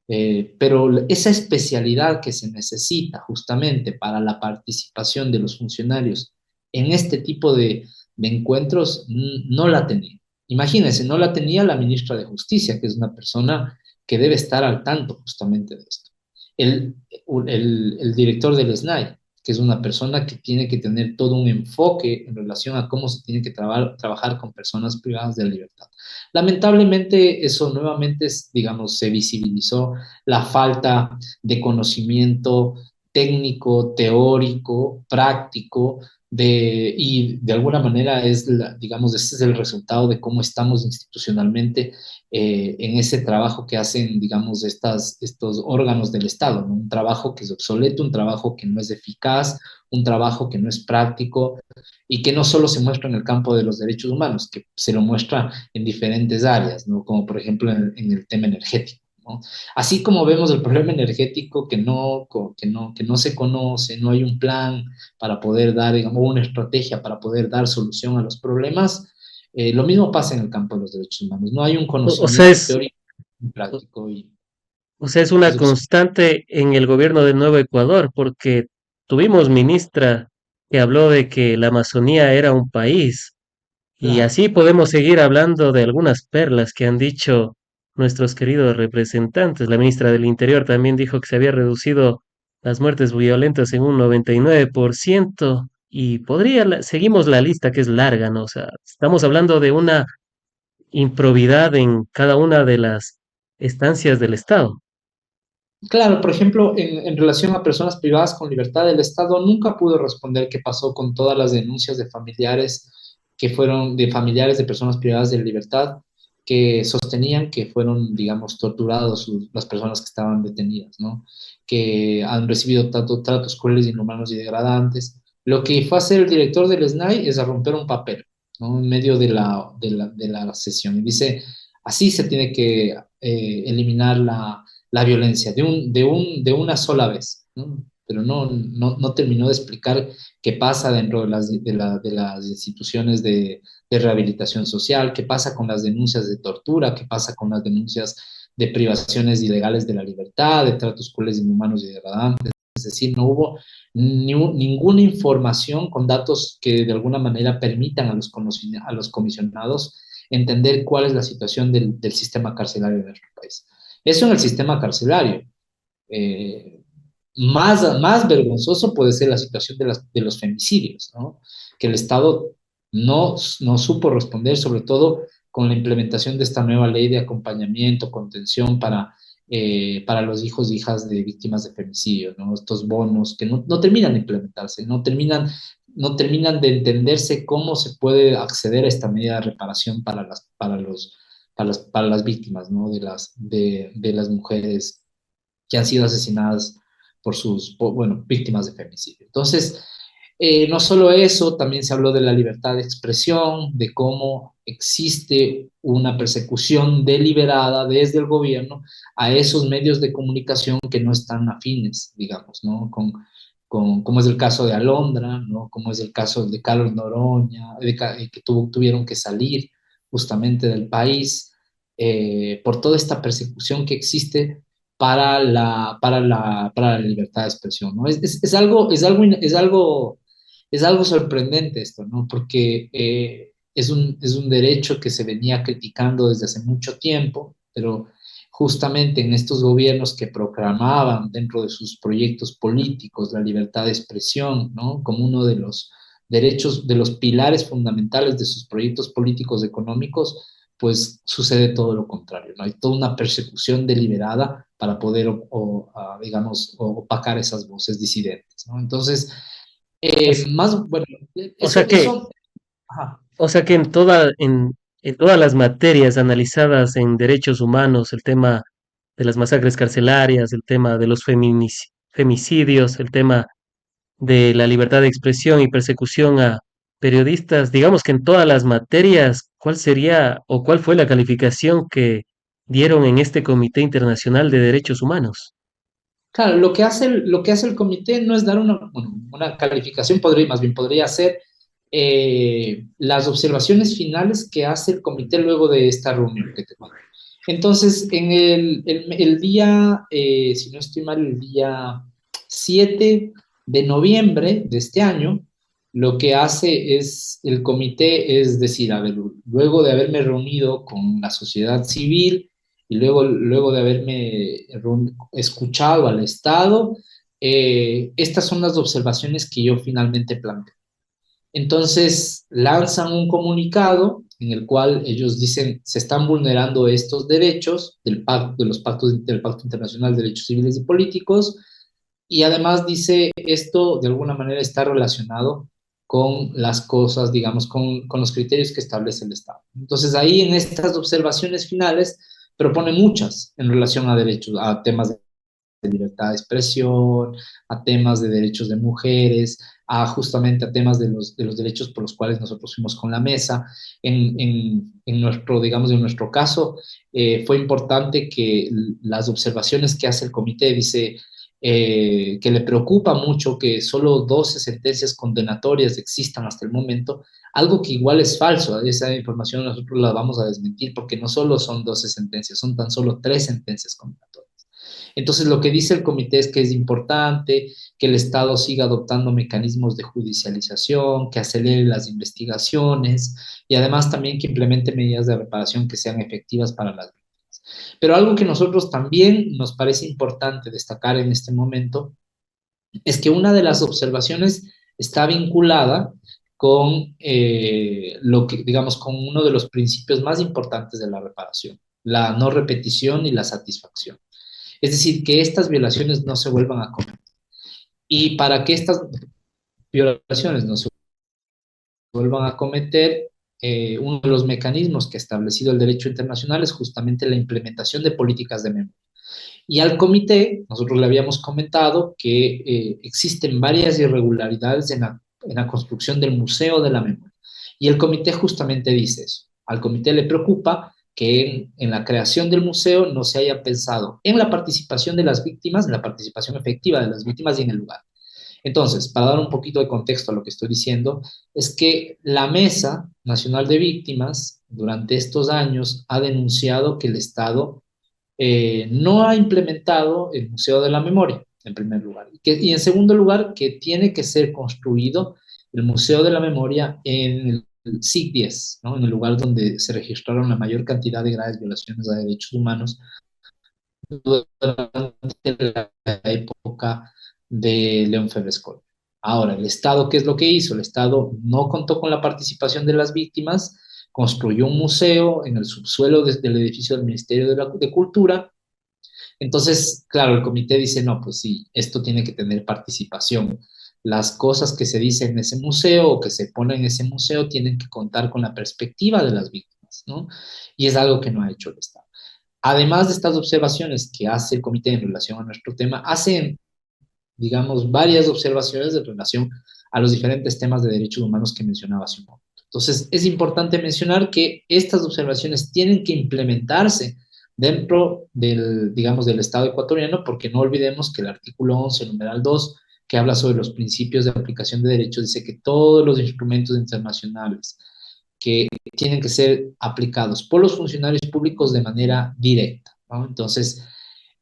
S1: pero esa especialidad que se necesita justamente para la participación de los funcionarios en este tipo de encuentros no la tenía. Imagínense, no la tenía la ministra de Justicia, que es una persona que debe estar al tanto justamente de esto. El, el director del SNAI, que es una persona que tiene que tener todo un enfoque en relación a cómo se tiene que trabajar con personas privadas de libertad. Lamentablemente, eso nuevamente, digamos, se visibilizó la falta de conocimiento técnico, teórico, práctico, y de alguna manera digamos, ese es el resultado de cómo estamos institucionalmente en ese trabajo que hacen, digamos, estos órganos del Estado, ¿no? Un trabajo que es obsoleto, un trabajo que no es eficaz, un trabajo que no es práctico y que no solo se muestra en el campo de los derechos humanos, que se lo muestra en diferentes áreas, ¿no? Como por ejemplo en el tema energético. ¿no? Así como vemos el problema energético que no se conoce, no hay un plan para poder dar, digamos, una estrategia para poder dar solución a los problemas, lo mismo pasa en el campo de los derechos humanos. No hay un
S2: O sea,
S1: conocimiento teórico y práctico y
S2: o sea, es una
S1: eso es
S2: constante en el gobierno de Nuevo Ecuador, porque tuvimos ministra que habló de que la Amazonía era un país. Y
S1: claro.
S2: así podemos seguir hablando de algunas perlas que han dicho nuestros queridos representantes. La ministra del Interior también dijo que se había reducido las muertes violentas en un 99%. Y seguimos la lista que es larga, ¿no? O sea, estamos hablando de una improbidad en cada una de las estancias del Estado.
S1: Claro, por ejemplo, en relación a personas privadas con libertad, el Estado nunca pudo responder qué pasó con todas las denuncias de familiares que fueron de familiares de personas privadas de libertad que sostenían que fueron, digamos, torturados las personas que estaban detenidas, ¿no? Que han recibido tratos crueles, inhumanos y degradantes. Lo que fue a hacer el director del SNAI es a romper un papel, ¿no? En medio de la sesión. Y dice, así se tiene que eliminar la violencia de una sola vez, ¿no? Pero no terminó de explicar qué pasa dentro de las instituciones de rehabilitación social, qué pasa con las denuncias de tortura, qué pasa con las denuncias de privaciones ilegales de la libertad, de tratos crueles, inhumanos y degradantes. Es decir, no hubo ninguna información con datos que de alguna manera permitan a los comisionados entender cuál es la situación del sistema carcelario de nuestro país. Eso en el sistema carcelario. Eh, más vergonzoso puede ser la situación de los femicidios, ¿no? Que el Estado no supo responder, sobre todo con la implementación de esta nueva ley de acompañamiento, contención para los hijos e hijas de víctimas de femicidio, ¿no? Estos bonos que no terminan de implementarse, no terminan de entenderse cómo se puede acceder a esta medida de reparación para las víctimas, ¿no? De las mujeres que han sido asesinadas bueno, víctimas de femicidio. Entonces, no solo eso, también se habló de la libertad de expresión, de cómo existe una persecución deliberada desde el gobierno a esos medios de comunicación que no están afines, digamos, ¿no? Como es el caso de Alondra, ¿no? Como es el caso de Carlos Noroña, que tuvieron que salir justamente del país por toda esta persecución que existe para la libertad de expresión, ¿no? Es algo sorprendente esto, ¿no? Porque es un derecho que se venía criticando desde hace mucho tiempo, pero justamente en estos gobiernos que proclamaban dentro de sus proyectos políticos la libertad de expresión, ¿no? Como uno de los derechos, de los pilares fundamentales de sus proyectos políticos económicos, pues sucede todo lo contrario, ¿no? Hay toda una persecución deliberada para poder, digamos, opacar esas voces disidentes, ¿no? Entonces,
S2: O, s-
S1: bueno,
S2: o sea que,
S1: eso, ajá.
S2: o sea que en todas las materias analizadas en derechos humanos, el tema de las masacres carcelarias, el tema de los femicidios, el tema de la libertad de expresión y persecución a periodistas, digamos que en todas las materias, ¿cuál sería o cuál fue la calificación que dieron en este Comité Internacional de Derechos Humanos?
S1: Claro, lo que hace el comité no es dar bueno, una calificación, más bien podría ser las observaciones finales que hace el comité luego de esta reunión que te cuento. Entonces, en el día, si no estoy mal, el día 7 de noviembre de este año, lo que hace es el comité es decir, a ver, luego de haberme reunido con la sociedad civil, y luego de haberme escuchado al Estado, estas son las observaciones que yo finalmente planteo. Entonces lanzan un comunicado en el cual ellos dicen se están vulnerando estos derechos del Pacto Internacional de Derechos Civiles y Políticos, y además dice esto de alguna manera está relacionado con las cosas, digamos, con los criterios que establece el Estado. Entonces ahí en estas observaciones finales propone muchas en relación a derechos, a temas de libertad de expresión, a temas de derechos de mujeres, a justamente a temas de los derechos por los cuales nosotros fuimos con la mesa. En nuestro, digamos, en nuestro caso, fue importante que las observaciones que hace el comité dice que le preocupa mucho que solo 12 sentencias condenatorias existan hasta el momento, algo que igual es falso. Esa información nosotros la vamos a desmentir porque no solo son 12 sentencias, son tan solo 3 sentencias condenatorias. Entonces, lo que dice el comité es que es importante que el Estado siga adoptando mecanismos de judicialización, que acelere las investigaciones y además también que implemente medidas de reparación que sean efectivas para las víctimas. Pero algo que nosotros también nos parece importante destacar en este momento es que una de las observaciones está vinculada con lo que, digamos, con uno de los principios más importantes de la reparación, la no repetición y la satisfacción. Es decir, que estas violaciones no se vuelvan a cometer. Y para que estas violaciones no se vuelvan a cometer, uno de los mecanismos que ha establecido el derecho internacional es justamente la implementación de políticas de memoria. Y al comité, nosotros le habíamos comentado que existen varias irregularidades en la construcción del Museo de la Memoria. Y el comité justamente dice eso. Al comité le preocupa que en la creación del museo no se haya pensado en la participación de las víctimas, en la participación efectiva de las víctimas y en el lugar. Entonces, para dar un poquito de contexto a lo que estoy diciendo, es que la Mesa Nacional de Víctimas durante estos años ha denunciado que el Estado no ha implementado el Museo de la Memoria, en primer lugar. Y en segundo lugar, que tiene que ser construido el Museo de la Memoria en el SIC 10, ¿no? En el lugar donde se registraron la mayor cantidad de graves violaciones a derechos humanos durante la época de León Febres Col. Ahora, el Estado, ¿qué es lo que hizo? El Estado no contó con la participación de las víctimas, construyó un museo en el subsuelo del edificio del Ministerio de Cultura. Entonces, claro, el comité dice, no, pues sí, esto tiene que tener participación. Las cosas que se dicen en ese museo o que se ponen en ese museo tienen que contar con la perspectiva de las víctimas, ¿no? Y es algo que no ha hecho el Estado. Además de estas observaciones que hace el comité en relación a nuestro tema, hacen, digamos, varias observaciones en relación a los diferentes temas de derechos humanos que mencionaba hace un momento. Entonces, es importante mencionar que estas observaciones tienen que implementarse dentro del, digamos, del Estado ecuatoriano, porque no olvidemos que el artículo 11, numeral 2, que habla sobre los principios de aplicación de derechos, dice que todos los instrumentos internacionales que tienen que ser aplicados por los funcionarios públicos de manera directa, ¿no? Entonces,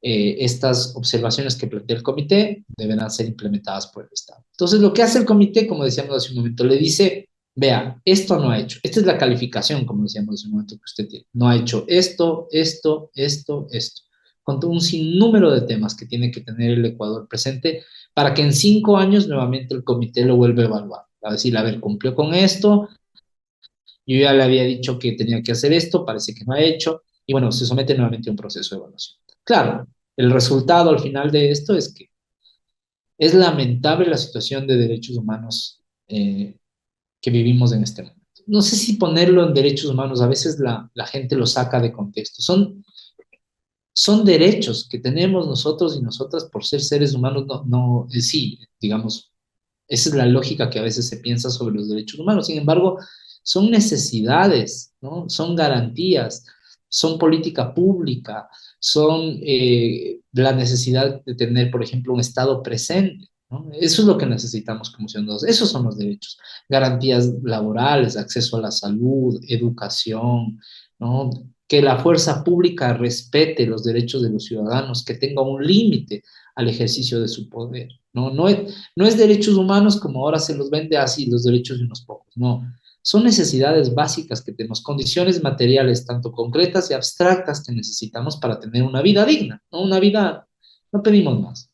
S1: estas observaciones que plantea el comité deberán ser implementadas por el Estado. Entonces, lo que hace el comité, como decíamos hace un momento, le dice, vea, esto no ha hecho, esta es la calificación, como decíamos hace un momento que usted tiene, no ha hecho esto, esto, esto, esto, con un sinnúmero de temas que tiene que tener el Ecuador presente para que en 5 años nuevamente el comité lo vuelva a evaluar. A decir, a ver, cumplió con esto, yo ya le había dicho que tenía que hacer esto, parece que no ha hecho, y bueno, se somete nuevamente a un proceso de evaluación. Claro, el resultado al final de esto es que es lamentable la situación de derechos humanos que vivimos en este momento. No sé si ponerlo en derechos humanos, a veces la gente lo saca de contexto. Son derechos que tenemos nosotros y nosotras por ser seres humanos, sí, digamos, esa es la lógica que a veces se piensa sobre los derechos humanos. Sin embargo, son necesidades, ¿no? Son garantías, son política pública, son la necesidad de tener, por ejemplo, un Estado presente, ¿no? Eso es lo que necesitamos como ciudadanos. Esos son los derechos. Garantías laborales, acceso a la salud, educación, ¿no? Que la fuerza pública respete los derechos de los ciudadanos, que tenga un límite al ejercicio de su poder. No es derechos humanos como ahora se los vende así, los derechos de unos pocos, no. Son necesidades básicas que tenemos, condiciones materiales tanto concretas y abstractas que necesitamos para tener una vida digna, ¿no? Una vida, no pedimos más.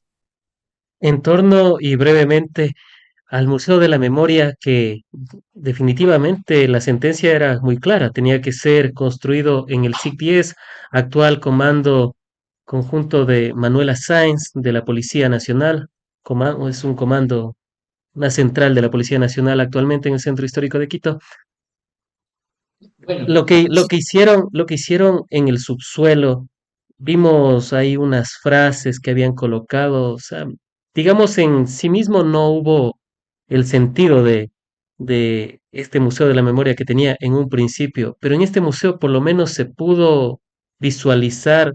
S2: En torno y brevemente al Museo de la Memoria, que definitivamente la sentencia era muy clara, tenía que ser construido en el SIC 10, actual Comando Conjunto de Manuela Sáenz de la Policía Nacional, es un comando, una central de la Policía Nacional actualmente en el Centro Histórico de Quito.
S1: Bueno,
S2: Lo que, lo
S1: sí,
S2: que hicieron, lo que hicieron en el subsuelo vimos ahí unas frases que habían colocado, o sea, digamos en sí mismo no hubo el sentido de este Museo de la Memoria que tenía en un principio, pero en este museo por lo menos se pudo visualizar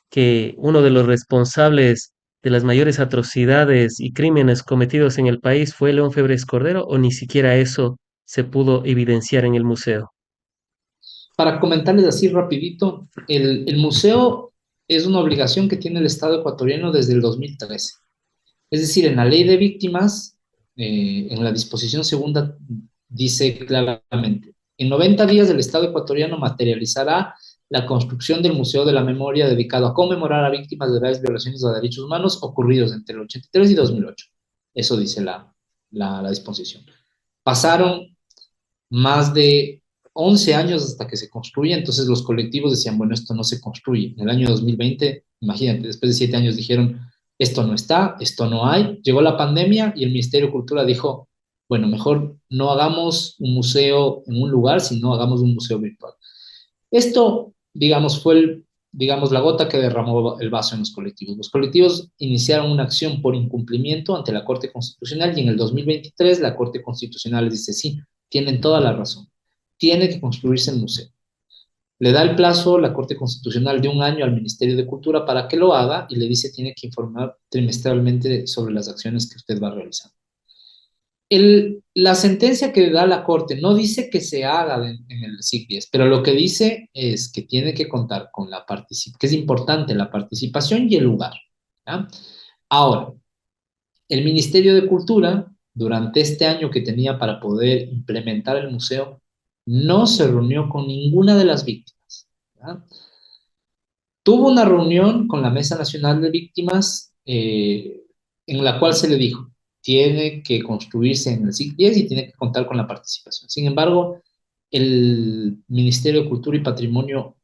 S2: que uno de los responsables de las mayores atrocidades y crímenes cometidos en el país fue León Febres Cordero, o ni siquiera eso se pudo evidenciar en el museo.
S1: Para comentarles así rapidito, el museo es una obligación que tiene el Estado ecuatoriano desde el 2013. Es decir, en la ley de víctimas, en la disposición segunda, dice claramente, en 90 días el Estado ecuatoriano materializará la construcción del Museo de la Memoria dedicado a conmemorar a víctimas de graves violaciones a derechos humanos ocurridos entre el 83 y 2008. Eso dice la disposición. Pasaron más de 11 años hasta que se construye, entonces los colectivos decían, bueno, esto no se construye. En el año 2020, imagínate, después de 7 años dijeron, esto no está, esto no hay. Llegó la pandemia y el Ministerio de Cultura dijo, bueno, mejor no hagamos un museo en un lugar, sino hagamos un museo virtual. Esto, digamos, fue digamos, la gota que derramó el vaso en los colectivos. Los colectivos iniciaron una acción por incumplimiento ante la Corte Constitucional y en el 2023 la Corte Constitucional les dice, sí, tienen toda la razón, tiene que construirse el museo. Le da el plazo la Corte Constitucional de un año al Ministerio de Cultura para que lo haga y le dice tiene que informar trimestralmente sobre las acciones que usted va a realizar. La sentencia que da la Corte no dice que se haga en el SIC-10, pero lo que dice es que tiene que contar con la participación, que es importante la participación y el lugar. ¿Ya? Ahora, el Ministerio de Cultura, durante este año que tenía para poder implementar el museo, no se reunió con ninguna de las víctimas. ¿Ya? Tuvo una reunión con la Mesa Nacional de Víctimas en la cual se le dijo, tiene que construirse en el SIC-10 y tiene que contar con la participación. Sin embargo, el Ministerio de Cultura y Patrimonio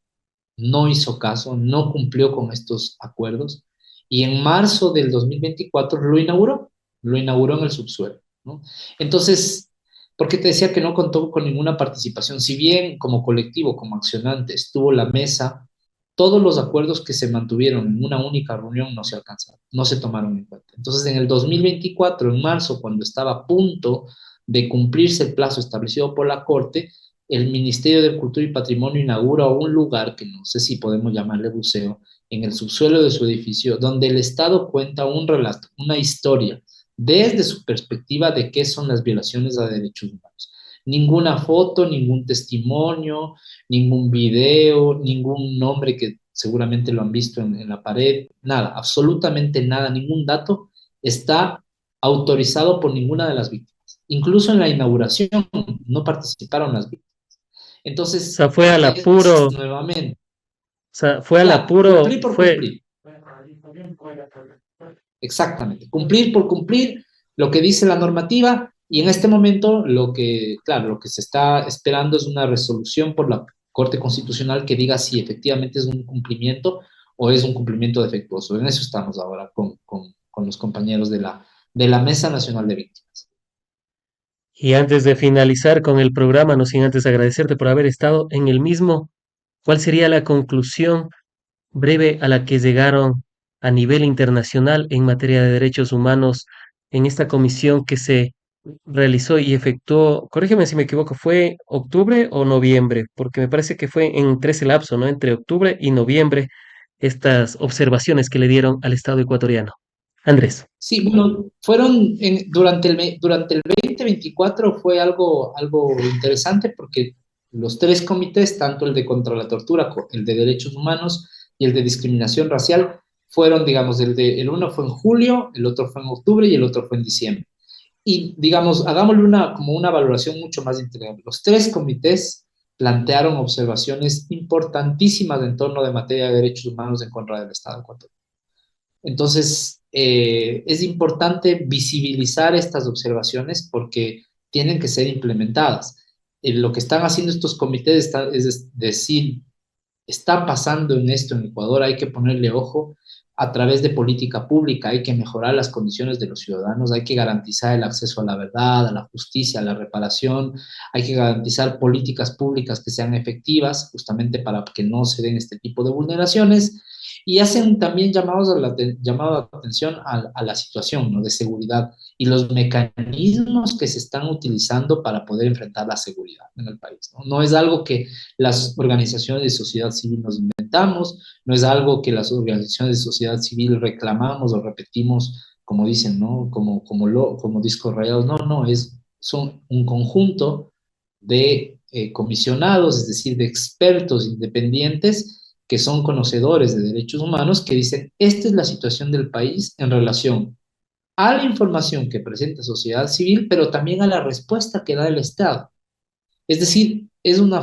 S1: no hizo caso, no cumplió con estos acuerdos y en marzo del 2024 lo inauguró en el subsuelo, ¿no? Entonces, ¿por qué te decía que no contó con ninguna participación? Si bien como colectivo, como accionante, estuvo la mesa, todos los acuerdos que se mantuvieron en una única reunión no se alcanzaron, no se tomaron en cuenta. Entonces, en el 2024, en marzo, cuando estaba a punto de cumplirse el plazo establecido por la Corte, el Ministerio de Cultura y Patrimonio inaugura un lugar que no sé si podemos llamarle museo, en el subsuelo de su edificio, donde el Estado cuenta un relato, una historia, desde su perspectiva de qué son las violaciones a derechos humanos. Ninguna foto, ningún testimonio, ningún video, ningún nombre que seguramente lo han visto en la pared, nada, absolutamente nada, ningún dato está autorizado por ninguna de las víctimas. Incluso en la inauguración no participaron las víctimas.
S2: O
S1: Entonces,
S2: sea, fue al
S1: es
S2: apuro, o
S1: nuevamente,
S2: sea, fue al
S1: claro,
S2: apuro,
S1: cumplir por
S2: fue,
S1: cumplir, exactamente, cumplir por cumplir lo que dice la normativa y en este momento lo que, claro, lo que se está esperando es una resolución por la Corte Constitucional que diga si efectivamente es un cumplimiento o es un cumplimiento defectuoso. En eso estamos ahora con los compañeros de la Mesa Nacional de Víctimas.
S2: y antes de finalizar con el programa, no sin antes agradecerte por haber estado en el mismo, ¿cuál sería la conclusión breve a la que llegaron a nivel internacional en materia de derechos humanos en esta comisión que se realizó y efectuó, corrígeme si me equivoco, fue octubre o noviembre, porque me parece que fue entre ese lapso, ¿no? Entre octubre y noviembre, estas observaciones que le dieron al Estado ecuatoriano? Andrés.
S1: Sí, bueno, fueron durante el 2024 fue algo interesante porque los tres comités, tanto el de contra la tortura, el de derechos humanos y el de discriminación racial, fueron, digamos, el uno fue en julio, el otro fue en octubre y el otro fue en diciembre. Y, digamos, hagámosle como una valoración mucho más integral. Los tres comités plantearon observaciones importantísimas en torno de materia de derechos humanos en contra del Estado ecuatoriano. Entonces, es importante visibilizar estas observaciones porque tienen que ser implementadas. Lo que están haciendo estos comités es decir, está pasando en esto en Ecuador, hay que ponerle ojo a través de política pública, hay que mejorar las condiciones de los ciudadanos, hay que garantizar el acceso a la verdad, a la justicia, a la reparación, hay que garantizar políticas públicas que sean efectivas justamente para que no se den este tipo de vulneraciones y hacen también llamado de atención a la situación, ¿no? De seguridad y los mecanismos que se están utilizando para poder enfrentar la seguridad en el país, ¿no? No es algo que las organizaciones de sociedad civil nos inventamos, no es algo que las organizaciones de sociedad civil reclamamos o repetimos, como dicen, ¿no? Como discos rayados. No, no, son un conjunto de comisionados, es decir, de expertos independientes que son conocedores de derechos humanos, que dicen, esta es la situación del país en relación a la información que presenta sociedad civil, pero también a la respuesta que da el Estado. Es decir, es una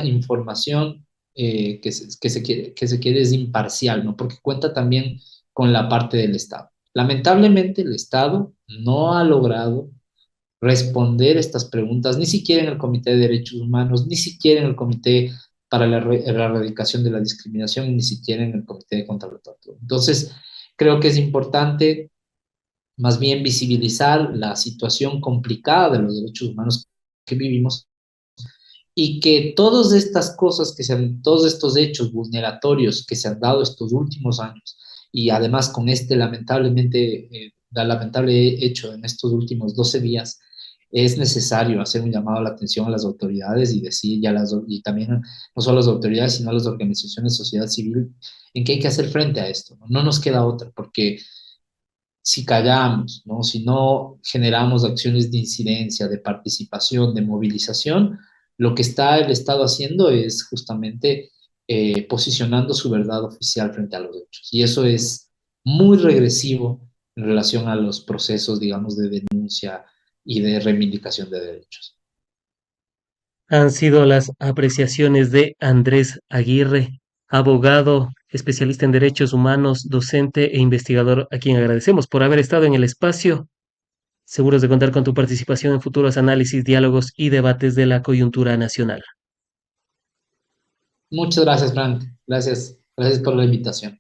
S1: información que se quiere es imparcial, ¿no? Porque cuenta también con la parte del Estado. Lamentablemente, el Estado no ha logrado responder estas preguntas, ni siquiera en el Comité de Derechos Humanos, ni siquiera en el Comité para la Erradicación de la Discriminación, ni siquiera en el Comité de Contra la Tortura. Entonces, creo que es importante más bien visibilizar la situación complicada de los derechos humanos que vivimos y que todas estas cosas todos estos hechos vulneratorios que se han dado estos últimos años y además con este lamentable hecho en estos últimos 12 días, es necesario hacer un llamado a la atención a las autoridades y decir y también no solo a las autoridades, sino a las organizaciones de sociedad civil en que hay que hacer frente a esto. No, no nos queda otra, porque si callamos, ¿no? Si no generamos acciones de incidencia, de participación, de movilización, lo que está el Estado haciendo es justamente posicionando su verdad oficial frente a los hechos. Y eso es muy regresivo en relación a los procesos, digamos, de denuncia y de reivindicación de derechos.
S2: Han sido las apreciaciones de Andrés Aguirre, abogado, especialista en derechos humanos, docente e investigador, a quien agradecemos por haber estado en el espacio. Seguros de contar con tu participación en futuros análisis, diálogos y debates de la coyuntura nacional.
S1: Muchas gracias, Frank. Gracias por la invitación.